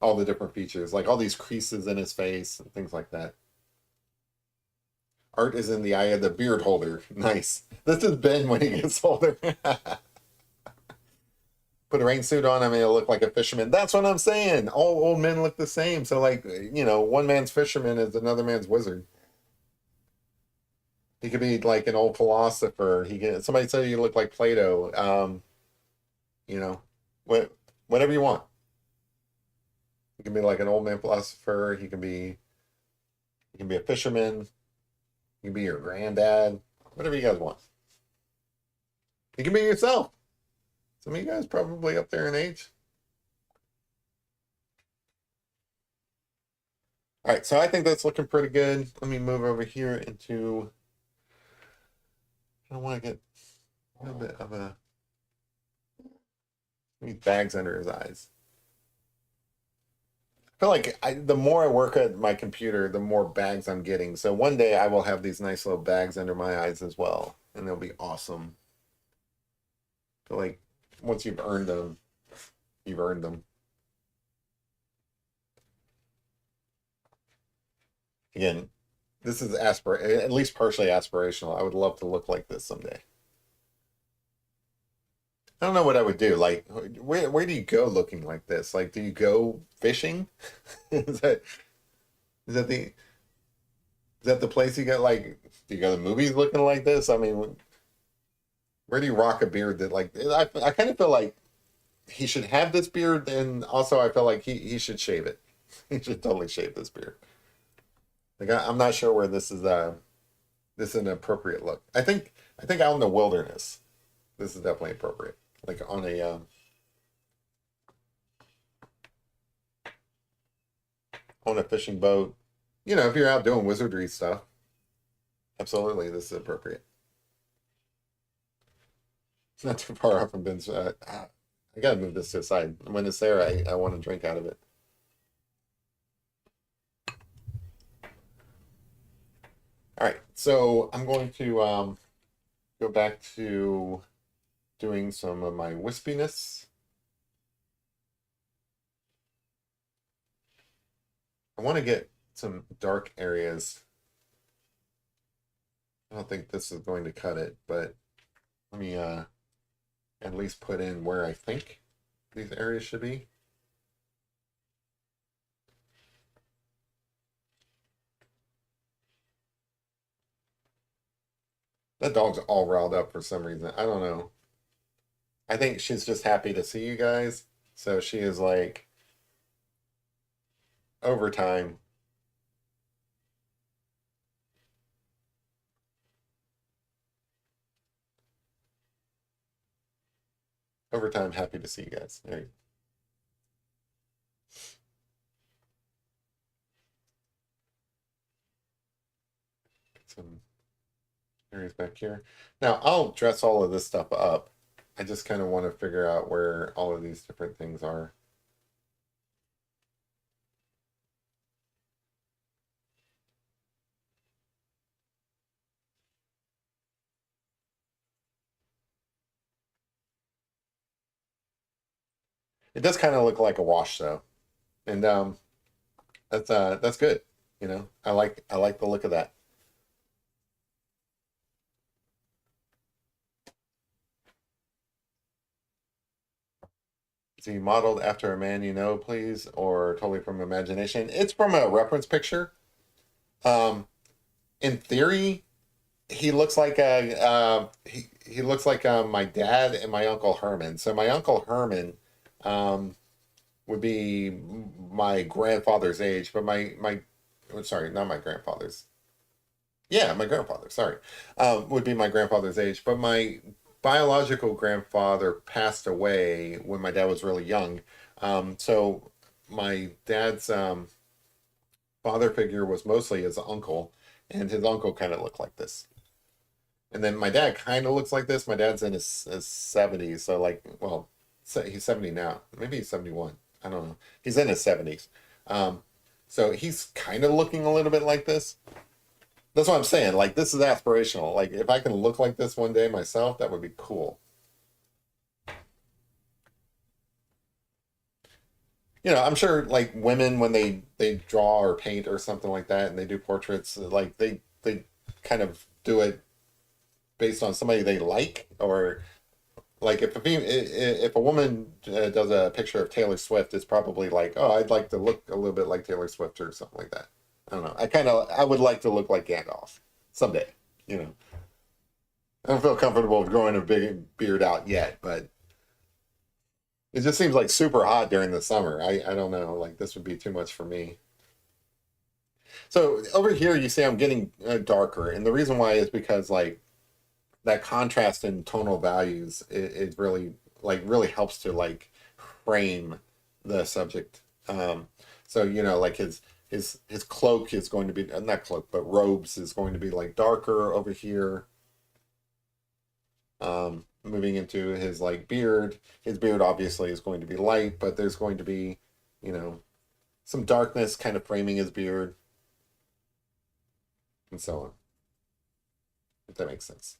all the different features, like all these creases in his face and things like that. Art is in the eye of the beard holder. Nice. This is Ben when he gets older. Put a rain suit on, I mean, it'll look like a fisherman. That's what I'm saying. All old men look the same. So, like, one man's fisherman is another man's wizard. He could be like an old philosopher. Somebody said you look like Plato. You know, what whatever you want. He can be like an old man philosopher. He can be a fisherman. He can be your granddad. Whatever you guys want. You can be yourself. Some of you guys probably up there in age. All right, so I think that's looking pretty good. Let me move over here into. I don't want to get a little bit of these bags under his eyes. I feel like the more I work at my computer, the more bags I'm getting. So one day I will have these nice little bags under my eyes as well, and they'll be awesome. I feel like once you've earned them, you've earned them. Again, this is at least partially aspirational. I would love to look like this someday. I don't know what I would do. Like, where do you go looking like this? Like, do you go fishing? Is that is that the is that the place you get? Like, do you go to movies looking like this? I mean, where do you rock a beard that like? I kind of feel like he should have this beard, and also I feel like he should shave it. He should totally shave this beard. Like, I'm not sure where this is an appropriate look. I think out in the wilderness, this is definitely appropriate. Like on a fishing boat. If you're out doing wizardry stuff, absolutely, this is appropriate. It's not too far off from Ben's. I gotta move this to the side. When it's there, I want to drink out of it. All right, so I'm going to go back to doing some of my wispiness. I want to get some dark areas. I don't think this is going to cut it, but let me at least put in where I think these areas should be. That dog's all riled up for some reason. I don't know. I think she's just happy to see you guys. So she is like overtime. Overtime happy to see you guys. There you some areas back here. Now I'll dress all of this stuff up. I just kind of want to figure out where all of these different things are. It does kind of look like a wash though. And that's good. You know, I like the look of that. Is he modeled after a man you know, please, or totally from imagination? It's from a reference picture. Um, in theory, he looks like he looks like my dad and my uncle Herman. So my uncle Herman um, would be my grandfather's age, but my sorry, not my grandfather's. Yeah, my grandfather. Sorry, would be my grandfather's age, but my biological grandfather passed away when my dad was really young. So my dad's father figure was mostly his uncle, and his uncle kind of looked like this. And then my dad kind of looks like this. My dad's in his 70s, so like, well, he's 70 now. Maybe he's 71. I don't know. He's in his 70s. Um, so he's kind of looking a little bit like this. That's what I'm saying. Like, this is aspirational. Like, if I can look like this one day myself, that would be cool. You know, I'm sure like women when they draw or paint or something like that, and they do portraits, like they kind of do it based on somebody they like, or like if a woman does a picture of Taylor Swift, it's probably like, oh, I'd like to look a little bit like Taylor Swift or something like that. I don't know. I would like to look like Gandalf someday. You know, I don't feel comfortable with growing a big beard out yet, but it just seems like super hot during the summer. I don't know. Like this would be too much for me. So over here, you see I'm getting darker, and the reason why is because like that contrast in tonal values is really like really helps to like frame the subject. So you know, like his cloak is going to be not cloak, but robes is going to be like darker over here. Moving into his like beard, his beard obviously is going to be light, but there's going to be, you know, some darkness kind of framing his beard and so on. If that makes sense.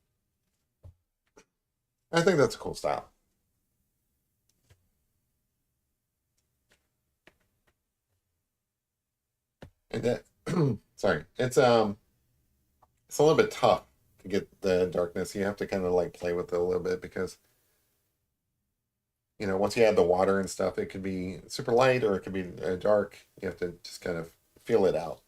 I think that's a cool style. And that, sorry, it's a little bit tough to get the darkness. You have to kind of like play with it a little bit because you know once you add the water and stuff, it could be super light or it could be dark. You have to just kind of feel it out.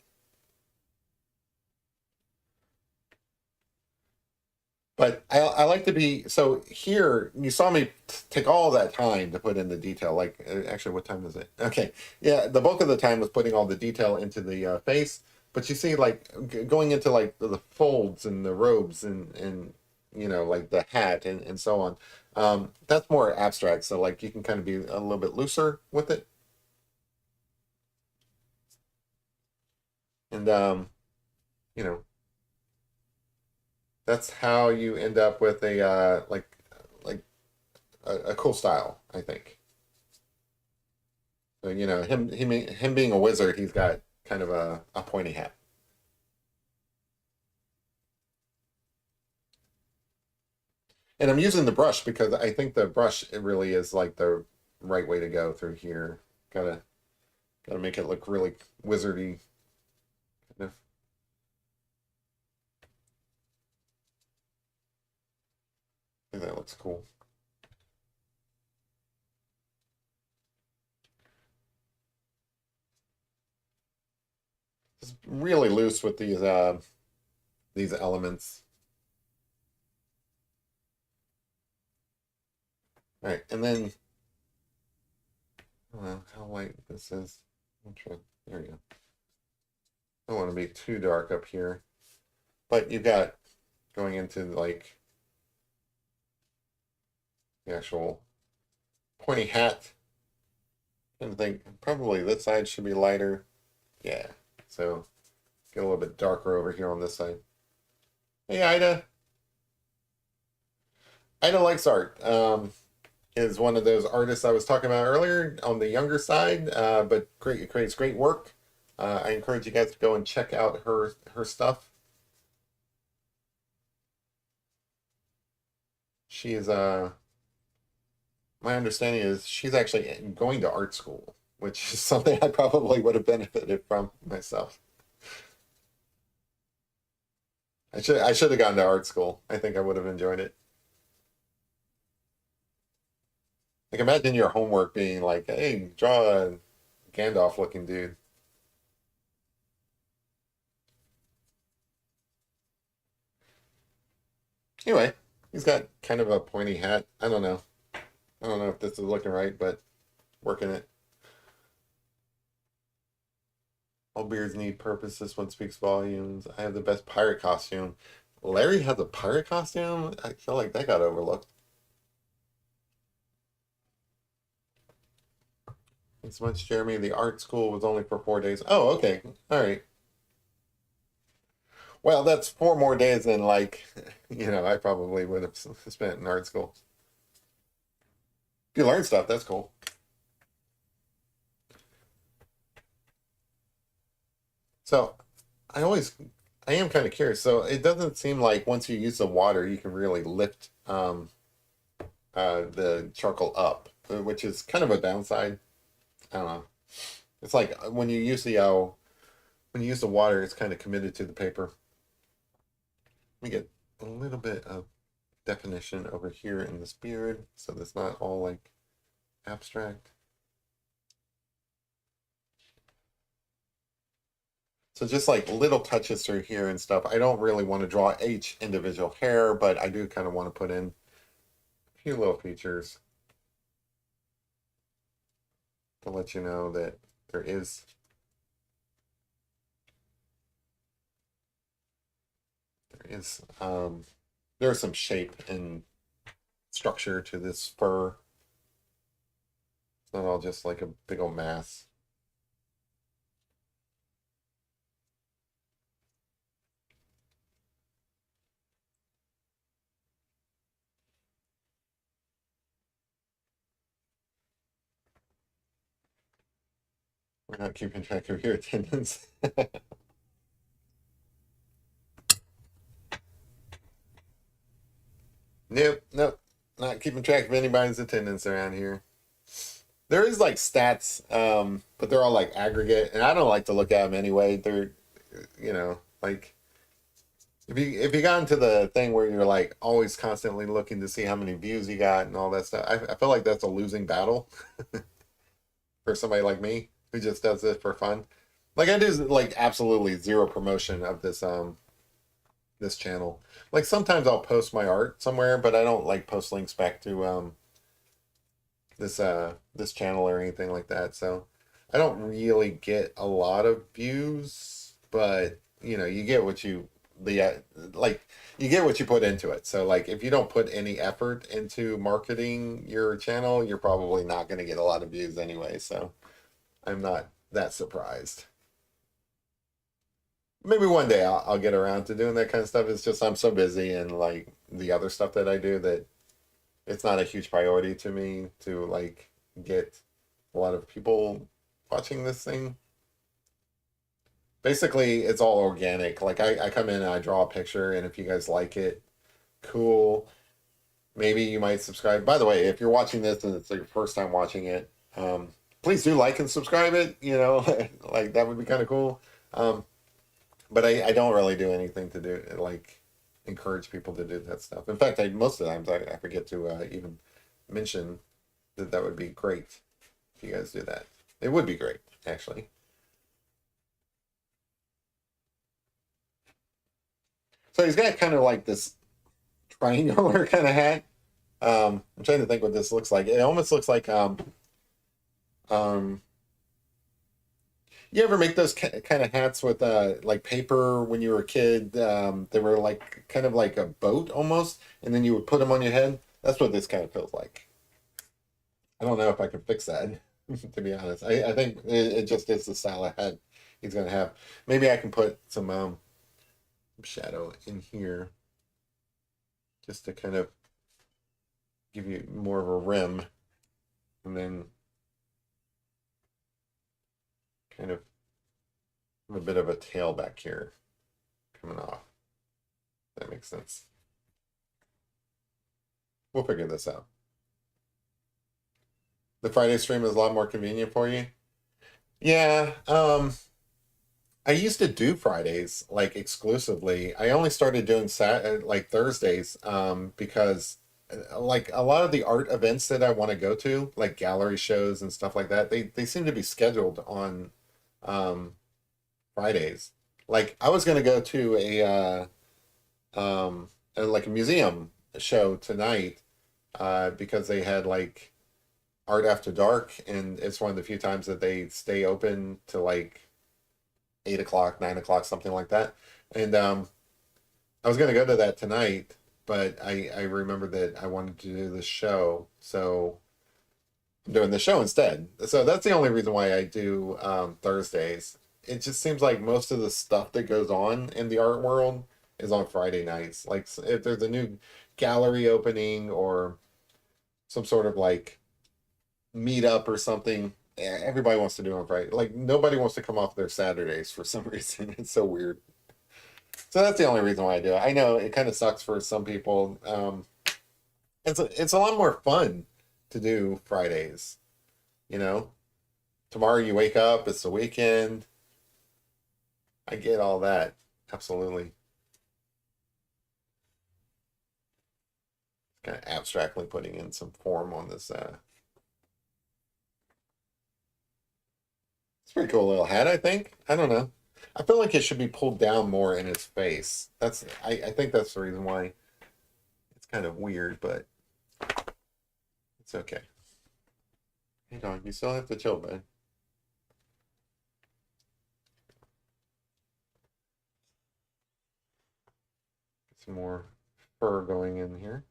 But I like to be so here. You saw me take all that time to put in the detail. Like actually, what time is it? Okay, yeah, the bulk of the time was putting all the detail into the face. But you see, like going into like the folds and the robes and you know like the hat and so on. That's more abstract. So like you can kind of be a little bit looser with it. And you know that's how you end up with a like a cool style, I think. So, you know, him being a wizard, he's got kind of a pointy hat. And I'm using the brush because I think the brush it really is like the right way to go through here. Gotta make it look really wizardy kind of. I think that looks cool. Just really loose with these elements. All right, and then how light this is. I'll try. There you go. I don't want to be too dark up here, but you've got going into like the actual pointy hat. And think probably this side should be lighter. Yeah. So get a little bit darker over here on this side. Hey, Ida. Ida likes art. Is one of those artists I was talking about earlier on the younger side, but creates great work. I encourage you guys to go and check out her stuff. She is my understanding is she's actually going to art school, which is something I probably would have benefited from myself. I should have gone to art school. I think I would have enjoyed it. Like imagine your homework being like, hey, draw a Gandalf looking dude. Anyway, he's got kind of a pointy hat. I don't know. I don't know if this is looking right, but working it. All beards need purpose. This one speaks volumes. I have the best pirate costume. Larry has a pirate costume? I feel like that got overlooked. Thanks so much, Jeremy. The art school was only for 4 days. Oh, okay. All right. Well, that's 4 more days than like, I probably would have spent in art school. If you learn stuff, that's cool. So I am kind of curious. So it doesn't seem like once you use the water, you can really lift the charcoal up, which is kind of a downside. I don't know. It's like when you use the water, it's kind of committed to the paper. Let me get a little bit of definition over here in this beard, so that's not all like abstract. So just like little touches through here and stuff. I don't really want to draw each individual hair, but I do kind of want to put in a few little features to let you know that there is there's some shape and structure to this fur. It's not all just like a big old mass. We're not keeping track of your attendance. Nope, nope. Not keeping track of anybody's attendance around here. There is like stats, but they're all like aggregate, and I don't like to look at them anyway. They're, like if you got into the thing where you're like always constantly looking to see how many views you got and all that stuff, I feel like that's a losing battle for somebody like me who just does this for fun. Like I do like absolutely zero promotion of this channel. Like sometimes I'll post my art somewhere, but I don't like post links back to this channel or anything like that. So I don't really get a lot of views, but you get what like you get what you put into it. So like if you don't put any effort into marketing your channel, you're probably not going to get a lot of views anyway. So I'm not that surprised. Maybe one day I'll get around to doing that kind of stuff. It's just I'm so busy and like the other stuff that I do that it's not a huge priority to me to like get a lot of people watching this thing. Basically, it's all organic. Like I come in and I draw a picture, and if you guys like it, cool. Maybe you might subscribe. By the way, if you're watching this and it's like your first time watching it, please do like and subscribe it. Like that would be kind of cool. Um, but I don't really do anything to do like encourage people to do that stuff. In fact, most of the times I forget to even mention that would be great if you guys do that. It would be great, actually. So he's got kind of like this triangular kind of hat. I'm trying to think what this looks like. It almost looks like um, you ever make those kind of hats with like paper when you were a kid? They were like kind of like a boat almost, and then you would put them on your head. That's what this kind of feels like. I don't know if I can fix that, to be honest. I think it just is the style of head he's gonna have. Maybe I can put some shadow in here. just to kind of give you more of a rim, and then kind of a bit of a tail back here coming off. That makes sense. We'll figure this out. The Friday stream is a lot more convenient for you. Yeah, I used to do Fridays like exclusively. I only started doing like Thursdays because like a lot of the art events that I want to go to, like gallery shows and stuff like that, they seem to be scheduled on um Fridays. Like I was gonna go to like a museum show tonight because they had like art after dark, and it's one of the few times that they stay open to like 8 o'clock, 9 o'clock, something like that. And I was gonna go to that tonight, but I remembered that I wanted to do the show, so I'm doing the show instead. So that's the only reason why I do Thursdays. It just seems like most of the stuff that goes on in the art world is on Friday nights. Like if there's a new gallery opening or some sort of like meetup or something, everybody wants to do it on Friday. Like nobody wants to come off their Saturdays for some reason. It's so weird. So that's the only reason why I do it. I know it kind of sucks for some people. It's a lot more fun to do Fridays. You know, tomorrow you wake up, it's the weekend. I get all that. Absolutely. Kind of abstractly putting in some form on this. It's a pretty cool little hat, I think. I don't know. I feel like it should be pulled down more in his face. I think that's the reason why it's kind of weird, but it's okay. Hey dog, you still have to chill, man. Get some more fur going in here.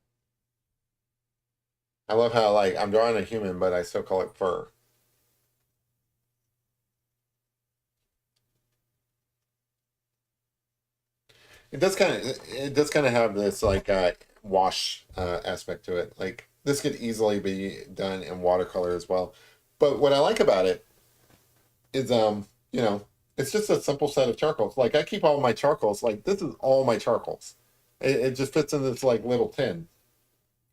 I love how like I'm drawing a human, but I still call it fur. It does kind of have this like wash aspect to it. Like this could easily be done in watercolor as well. But what I like about it is you know, it's just a simple set of charcoals. Like I keep all my charcoals, like this is all my charcoals. It just fits in this like little tin.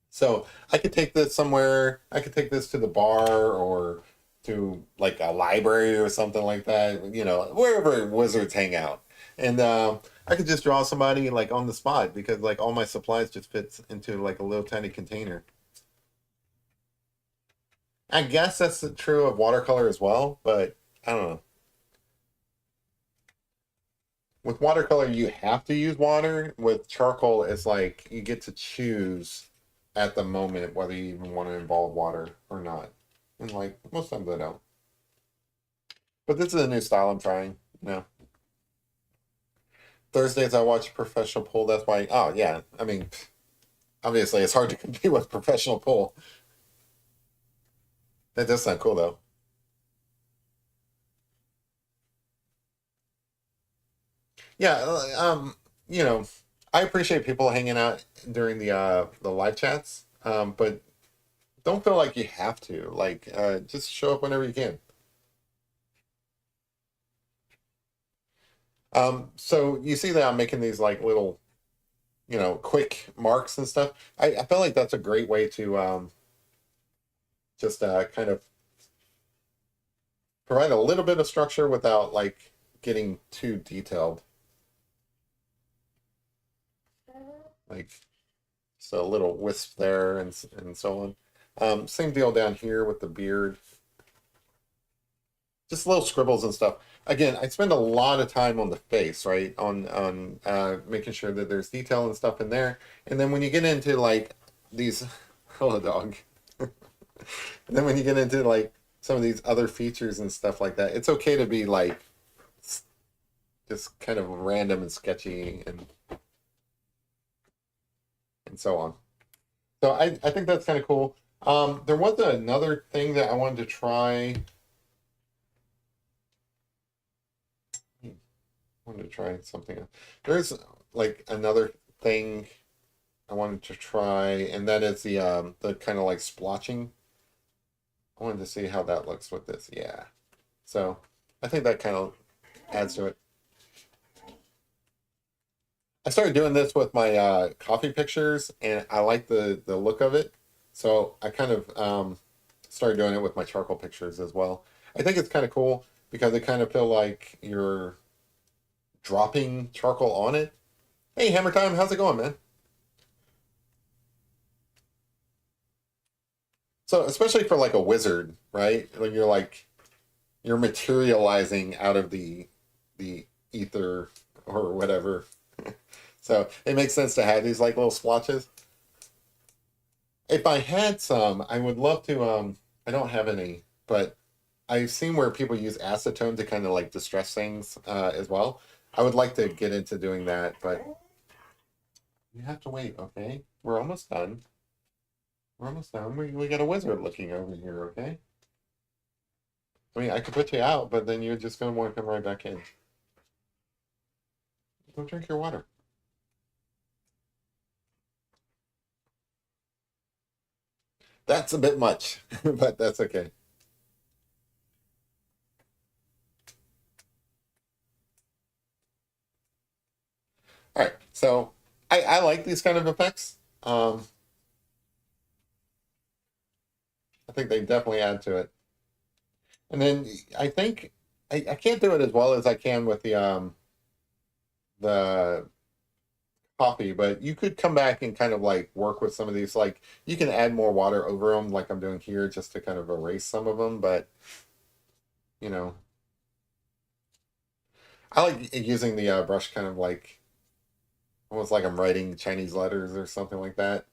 So I could take this somewhere. I could take this to the bar or to like a library or something like that. You know, wherever wizards hang out, and I could just draw somebody like on the spot because like all my supplies just fits into like a little tiny container. I guess that's true of watercolor as well, but I don't know. With watercolor, you have to use water. With charcoal, it's like you get to choose at the moment whether you even want to involve water or not. And like most times I don't. But this is a new style I'm trying. You know, Thursdays I watch professional pool. That's why. Oh yeah, I mean, obviously it's hard to compete with professional pool. That does sound cool though. Yeah, you know, I appreciate people hanging out during the live chats. But don't feel like you have to. Like, just show up whenever you can. So you see that I'm making these like little, you know, quick marks and stuff. I feel like that's a great way to just kind of provide a little bit of structure without like getting too detailed. Like, so a little wisp there and so on. Same deal down here with the beard. Just little scribbles and stuff. Again, I spend a lot of time on the face, right? On making sure that there's detail and stuff in there. And then when you get into like these, hello dog. And then when you get into like some of these other features and stuff like that, it's okay to be like just kind of random and sketchy and so on. So I think that's kind of cool. There was another thing that I wanted to try. Wanted to try something else. There's like another thing I wanted to try, and that is the kind of like splotching. I wanted to see how that looks with this. Yeah. So I think that kind of adds to it. I started doing this with my coffee pictures, and I like the look of it. So I kind of started doing it with my charcoal pictures as well. I think it's kind of cool because it kind of feel like you're dropping charcoal on it. Hey, Hammer Time, how's it going, man? So especially for like a wizard, right? When you're materializing out of the ether or whatever. So it makes sense to have these like little splotches. If I had some, I would love to. I don't have any, but I've seen where people use acetone to kind of like distress things as well. I would like to get into doing that, but you have to wait. Okay, we're almost done. We're almost done. We got a wizard looking over here. Okay. I mean, I could put you out, but then you're just gonna want to come right back in. Go drink your water. That's a bit much, but that's okay. All right. So I like these kind of effects. I think they definitely add to it. And then I think I can't do it as well as I can with the coffee, but you could come back and kind of like work with some of these. Like you can add more water over them, like I'm doing here, just to kind of erase some of them. But you know, I like using the brush kind of like almost like I'm writing Chinese letters or something like that.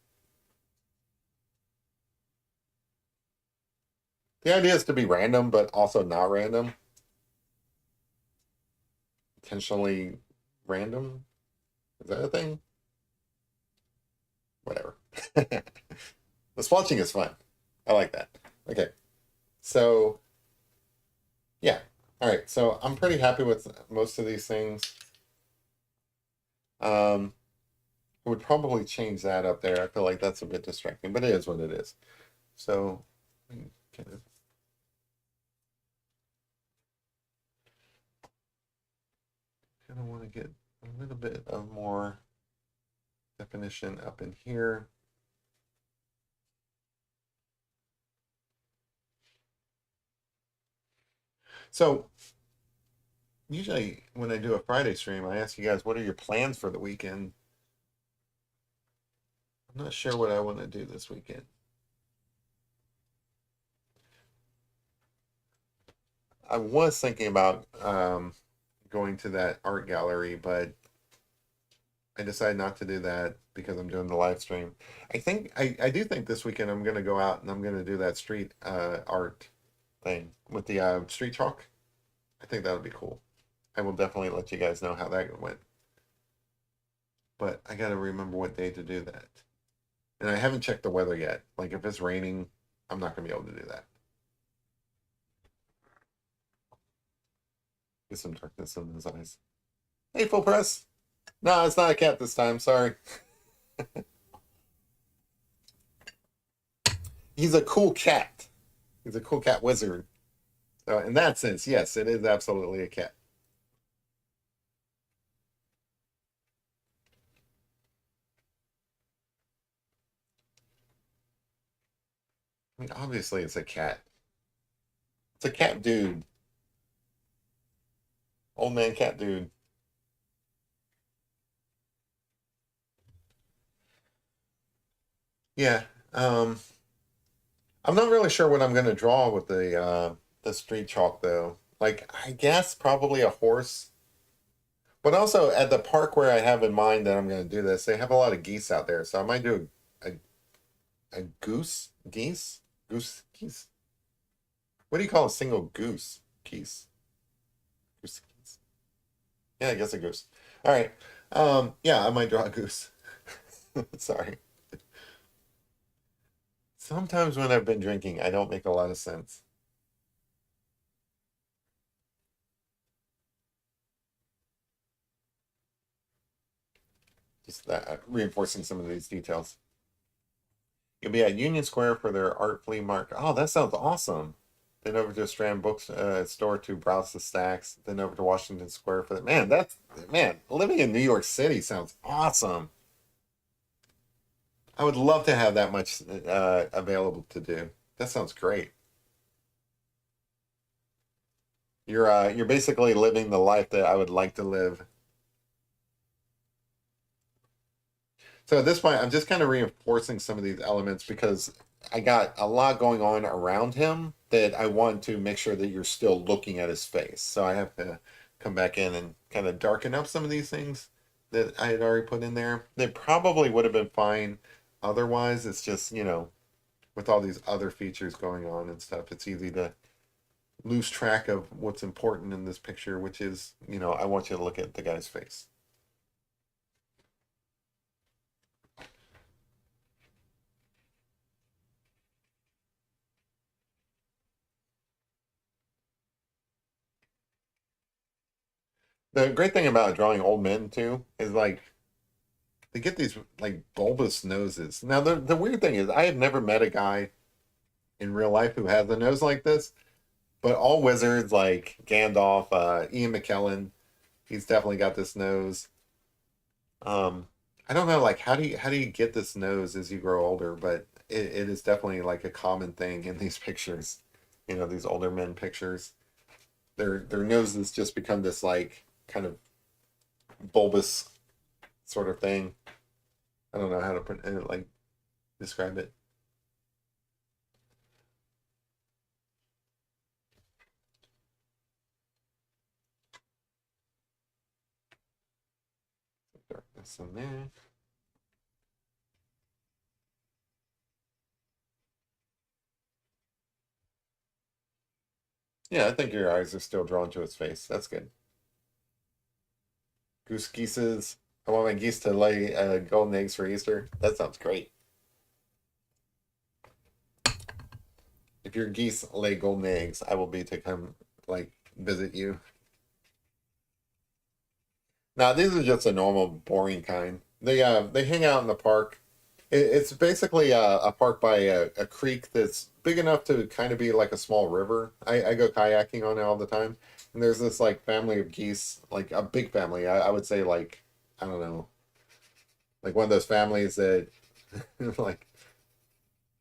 The idea is to be random, but also not random, intentionally random. Is that a thing? Whatever. The splotching is fun. I like that. Okay. So, yeah. All right. So I'm pretty happy with most of these things. I would probably change that up there. I feel like that's a bit distracting, but it is what it is. So, kind of want to get a little bit of more definition up in here. So usually when I do a Friday stream, I ask you guys, what are your plans for the weekend? I'm not sure what I want to do this weekend. I was thinking about going to that art gallery, but I decided not to do that because I'm doing the live stream. I do think this weekend I'm going to go out and I'm going to do that street art thing with the street chalk. I think that would be cool. I will definitely let you guys know how that went. But I got to remember what day to do that. And I haven't checked the weather yet. Like if it's raining, I'm not going to be able to do that. Get some darkness in his eyes. Hey, full press. No, it's not a cat this time. Sorry. He's a cool cat. He's a cool cat wizard. So in that sense, yes, it is absolutely a cat. I mean, obviously it's a cat. It's a cat dude. Old man cat dude. Yeah. I'm not really sure what I'm going to draw with the street chalk though. Like I guess probably a horse. But also at the park where I have in mind that I'm going to do this, they have a lot of geese out there. So I might do a goose, geese, goose, geese. What do you call a single goose? Geese, goose, geese. Yeah, I guess a goose. All right. Yeah, I might draw a goose. Sorry. Sometimes when I've been drinking, I don't make a lot of sense. Just reinforcing some of these details. You'll be at Union Square for their art flea market. Oh, that sounds awesome. Then over to a Strand Books store to browse the stacks. Then over to Washington Square for the man. Man. Living in New York City sounds awesome. I would love to have that much available to do. That sounds great. You're basically living the life that I would like to live. So at this point, I'm just kind of reinforcing some of these elements because I got a lot going on around him that I want to make sure that you're still looking at his face. So I have to come back in and kind of darken up some of these things that I had already put in there. They probably would have been fine otherwise. It's just, with all these other features going on and stuff, it's easy to lose track of what's important in this picture, which is, I want you to look at the guy's face. The great thing about drawing old men too is like they get these like bulbous noses. Now the weird thing is I have never met a guy in real life who has a nose like this, but all wizards like Gandalf, Ian McKellen, he's definitely got this nose. Um, I don't know, like how do you get this nose as you grow older, but it is definitely like a common thing in these pictures. These older men pictures. Their noses just become this like kind of bulbous sort of thing. I don't know how to like describe it. Darkness in there. Yeah, I think your eyes are still drawn to his face. That's good. Goose geeses. I want my geese to lay golden eggs for Easter. That sounds great. If your geese lay golden eggs, I will be to come like visit you. Now these are just a normal boring kind. They hang out in the park. It's basically a park by a creek that's big enough to kind of be like a small river. I go kayaking on it all the time, and there's this like family of geese, like a big family. I would say like I don't know, like one of those families that like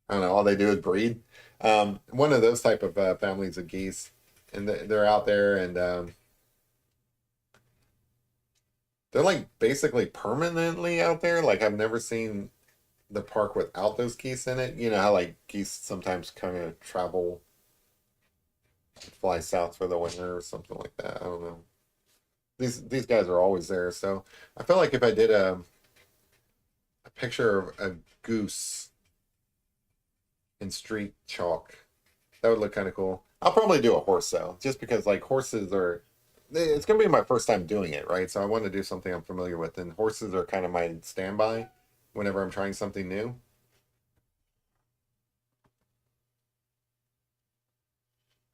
I don't know, all they do is breed. One of those type of families of geese, and they're out there, and they're like basically permanently out there. Like I've never seen the park without those geese in it. You know how like geese sometimes kind of travel, fly south for the winter or something like that. I don't know. These guys are always there, so I feel like if I did a picture of a goose in street chalk, that would look kind of cool. I'll probably do a horse though, just because like horses are. It's gonna be my first time doing it, right? So I want to do something I'm familiar with, and horses are kind of my standby whenever I'm trying something new.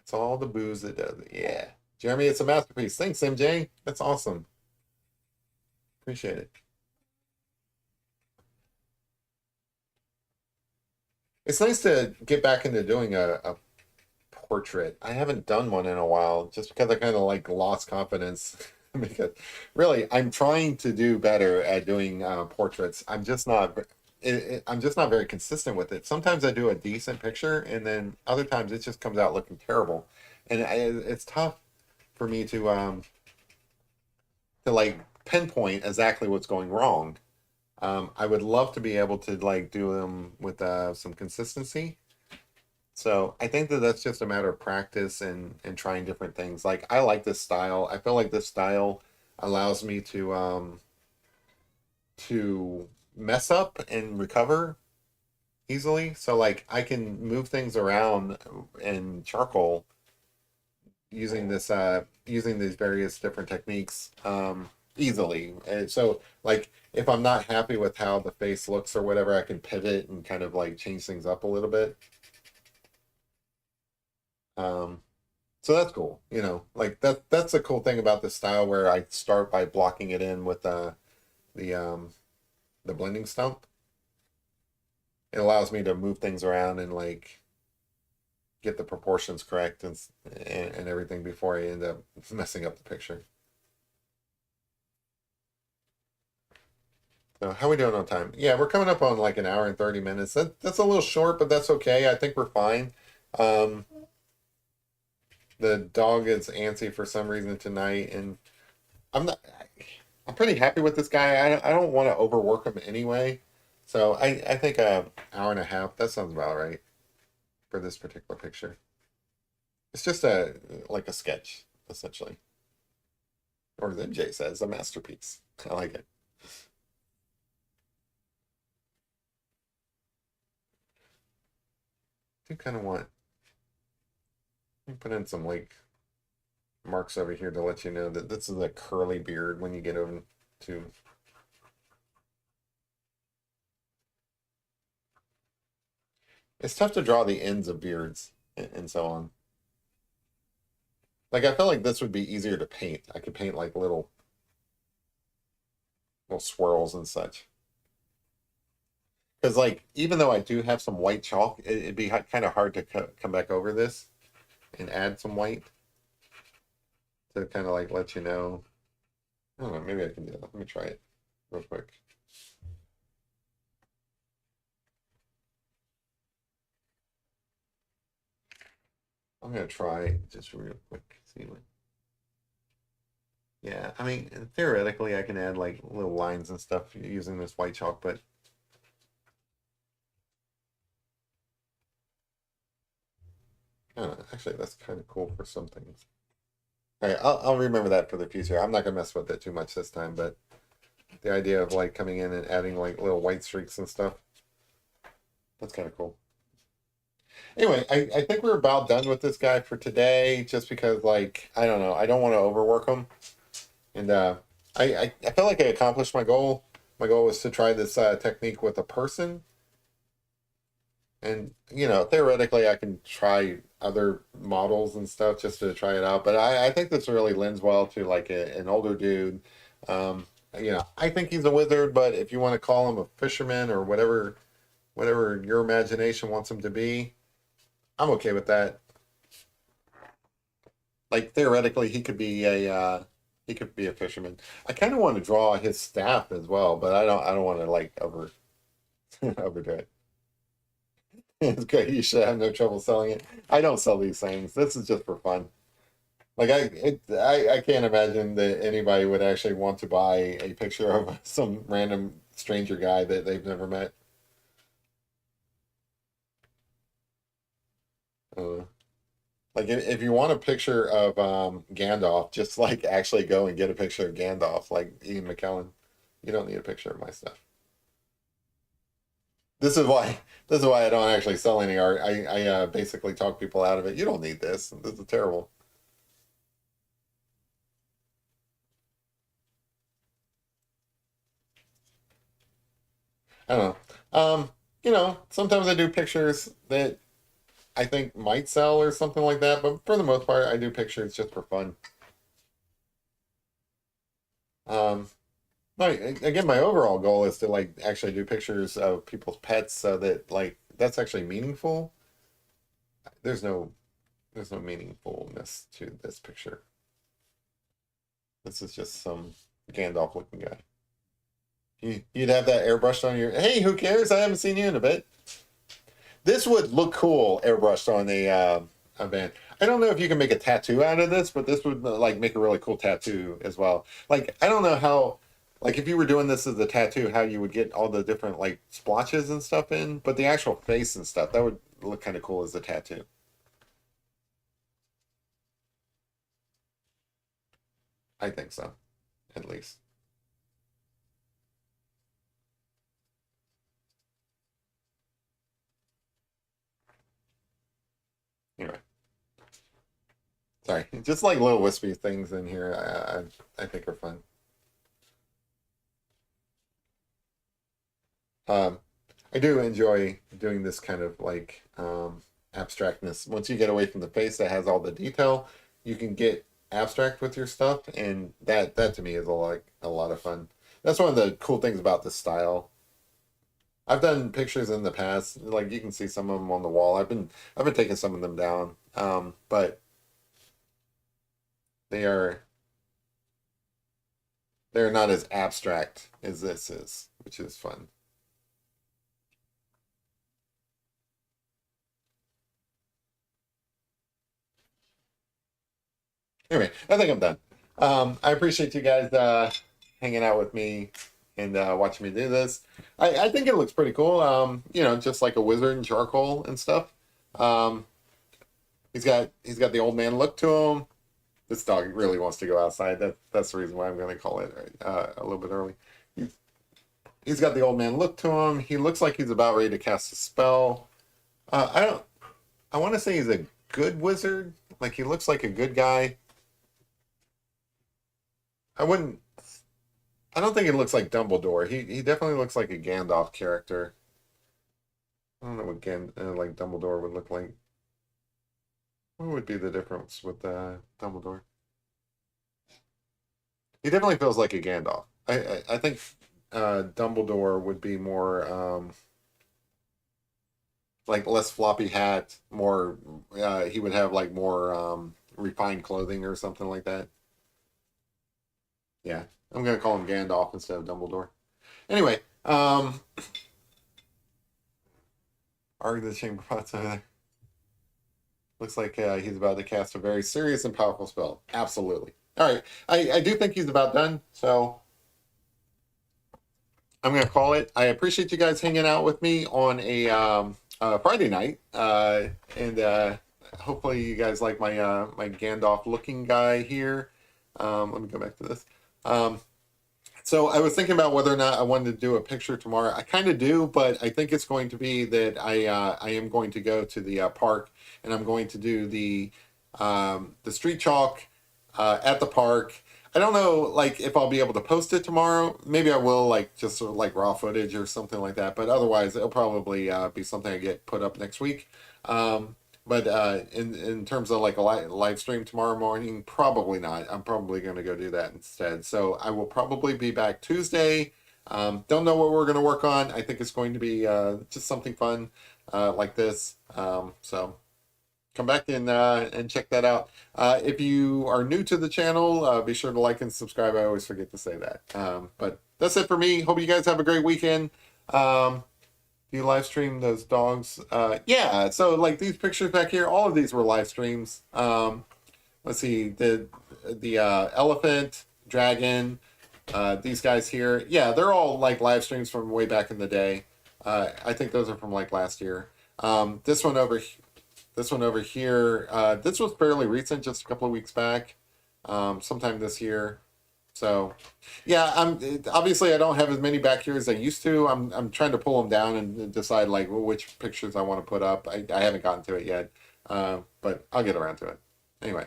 It's all the booze that does it. Yeah. Jeremy, it's a masterpiece. Thanks, MJ. That's awesome. Appreciate it. It's nice to get back into doing a portrait. I haven't done one in a while just because I kind of like lost confidence. Because really, I'm trying to do better at doing portraits. I'm just not very consistent with it. Sometimes I do a decent picture, and then other times it just comes out looking terrible, and it's tough for me to like pinpoint exactly what's going wrong. I would love to be able to like do them with some consistency. So I think that that's just a matter of practice and trying different things. Like I like this style. I feel like this style allows me to mess up and recover easily. So like I can move things around in charcoal using these various different techniques easily. And so like if I'm not happy with how the face looks or whatever, I can pivot and kind of like change things up a little bit. Um, so that's cool, like that's a cool thing about this style where I start by blocking it in with the the blending stump. It allows me to move things around and like get the proportions correct and everything before I end up messing up the picture. So how we doing on time? Yeah, we're coming up on like an hour and 30 minutes. That's a little short, but that's okay. I think we're fine. Um, the dog is antsy for some reason tonight, and I'm not. I'm pretty happy with this guy. I don't want to overwork him anyway. So I think a hour and a half. That sounds about right for this particular picture. It's just a like a sketch essentially, or as MJ says, a masterpiece. I like it. I do kind of want. Let me put in some like marks over here to let you know that this is a curly beard when you get over to. It's tough to draw the ends of beards and so on. Like I feel like this would be easier to paint. I could paint like little swirls and such. Because like even though I do have some white chalk, it'd be kind of hard to come back over this and add some white to kind of like let you know. I don't know. Maybe I can do that. Let me try it real quick. I'm gonna try just real quick. See what. Yeah, I mean, theoretically, I can add like little lines and stuff using this white chalk, but I don't know. Actually, that's kind of cool for some things. All right, I'll remember that for the future. I'm not gonna mess with it too much this time, but the idea of like coming in and adding like little white streaks and stuff, that's kind of cool. Anyway, I think we're about done with this guy for today, just because like I don't know, I don't want to overwork him, and I feel like I accomplished my goal. My goal was to try this technique with a person, and theoretically I can try other models and stuff just to try it out. But I think this really lends well to like an older dude. I think he's a wizard, but if you want to call him a fisherman or whatever your imagination wants him to be, I'm okay with that. Like theoretically, he could be a fisherman. I kind of want to draw his staff as well, but I don't want to like overdo it. It's great. You should have no trouble selling it. I don't sell these things. This is just for fun. Like I can't imagine that anybody would actually want to buy a picture of some random stranger guy that they've never met. Uh, like if you want a picture of Gandalf, just like actually go and get a picture of Gandalf, like Ian McKellen. You don't need a picture of my stuff. This is why I don't actually sell any art. I basically talk people out of it. You don't need this. This is terrible. I don't know. Sometimes I do pictures that I think might sell or something like that, but for the most part, I do pictures just for fun. Um, again, my overall goal is to like actually do pictures of people's pets so that like that's actually meaningful. There's no there's no meaningfulness to this picture. This is just some Gandalf looking guy. You'd have that airbrushed on your. Hey, who cares? I haven't seen you in a bit. This would look cool airbrushed on a band. I don't know if you can make a tattoo out of this, but this would like make a really cool tattoo as well. Like I don't know how, like if you were doing this as a tattoo, how you would get all the different like splotches and stuff in, but the actual face and stuff that would look kind of cool as a tattoo. I think so, at least. Anyway, sorry, just like little wispy things in here. I think are fun. Um, I do enjoy doing this kind of like abstractness. Once you get away from the face that has all the detail, you can get abstract with your stuff, and that to me is like a lot of fun. That's one of the cool things about this style. I've done pictures in the past, like you can see some of them on the wall. I've been taking some of them down, but they are they're not as abstract as this is, which is fun. Anyway, I think I'm done. I appreciate you guys hanging out with me and watching me do this. I think it looks pretty cool. You know, just like a wizard in charcoal and stuff. Um, he's got the old man look to him. This dog really wants to go outside. That's the reason why I'm going to call it a little bit early. He's, he's got the old man look to him. He looks like he's about ready to cast a spell. I don't. I want to say he's a good wizard. Like he looks like a good guy. I wouldn't. I don't think he looks like Dumbledore. He definitely looks like a Gandalf character. I don't know what like Dumbledore would look like. What would be the difference with Dumbledore? He definitely feels like a Gandalf. I think Dumbledore would be more like less floppy hat, more. He would have like more refined clothing or something like that. Yeah, I'm gonna call him Gandalf instead of Dumbledore. Anyway, Arg the Chamber Pots over there. Looks like he's about to cast a very serious and powerful spell. Absolutely. All right, I do think he's about done, so I'm gonna call it. I appreciate you guys hanging out with me on a Friday night, and hopefully you guys like my Gandalf looking guy here. Let me go back to this. So I was thinking about whether or not I wanted to do a picture tomorrow. I kind of do, but I think it's going to be that I am going to go to the park and I'm going to do the street chalk at the park. I don't know, like if I'll be able to post it tomorrow. Maybe I will, like just sort of like raw footage or something like that. But otherwise, it'll probably be something I get put up next week. But in terms of like a live stream tomorrow morning, probably not. I'm probably going to go do that instead. So I will probably be back Tuesday. Don't know what we're going to work on. I think it's going to be just something fun like this. So come back and check that out. If you are new to the channel, be sure to like and subscribe. I always forget to say that. But that's it for me. Hope you guys have a great weekend. You live stream those dogs? Yeah. So like these pictures back here, all of these were live streams. Let's see, the elephant, dragon, these guys here. Yeah, they're all like live streams from way back in the day. I think those are from like last year. This one over here. This was fairly recent, just a couple of weeks back, sometime this year. So, yeah, obviously I don't have as many back here as I used to. I'm trying to pull them down and decide like which pictures I want to put up. I haven't gotten to it yet, but I'll get around to it. Anyway,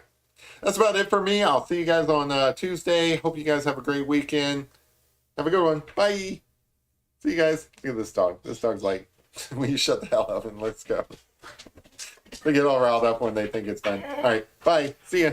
that's about it for me. I'll see you guys on Tuesday. Hope you guys have a great weekend. Have a good one. Bye. See you guys. Look at this dog. This dog's like, will you shut the hell up and let's go. They get all riled up when they think it's done. All right. Bye. See ya.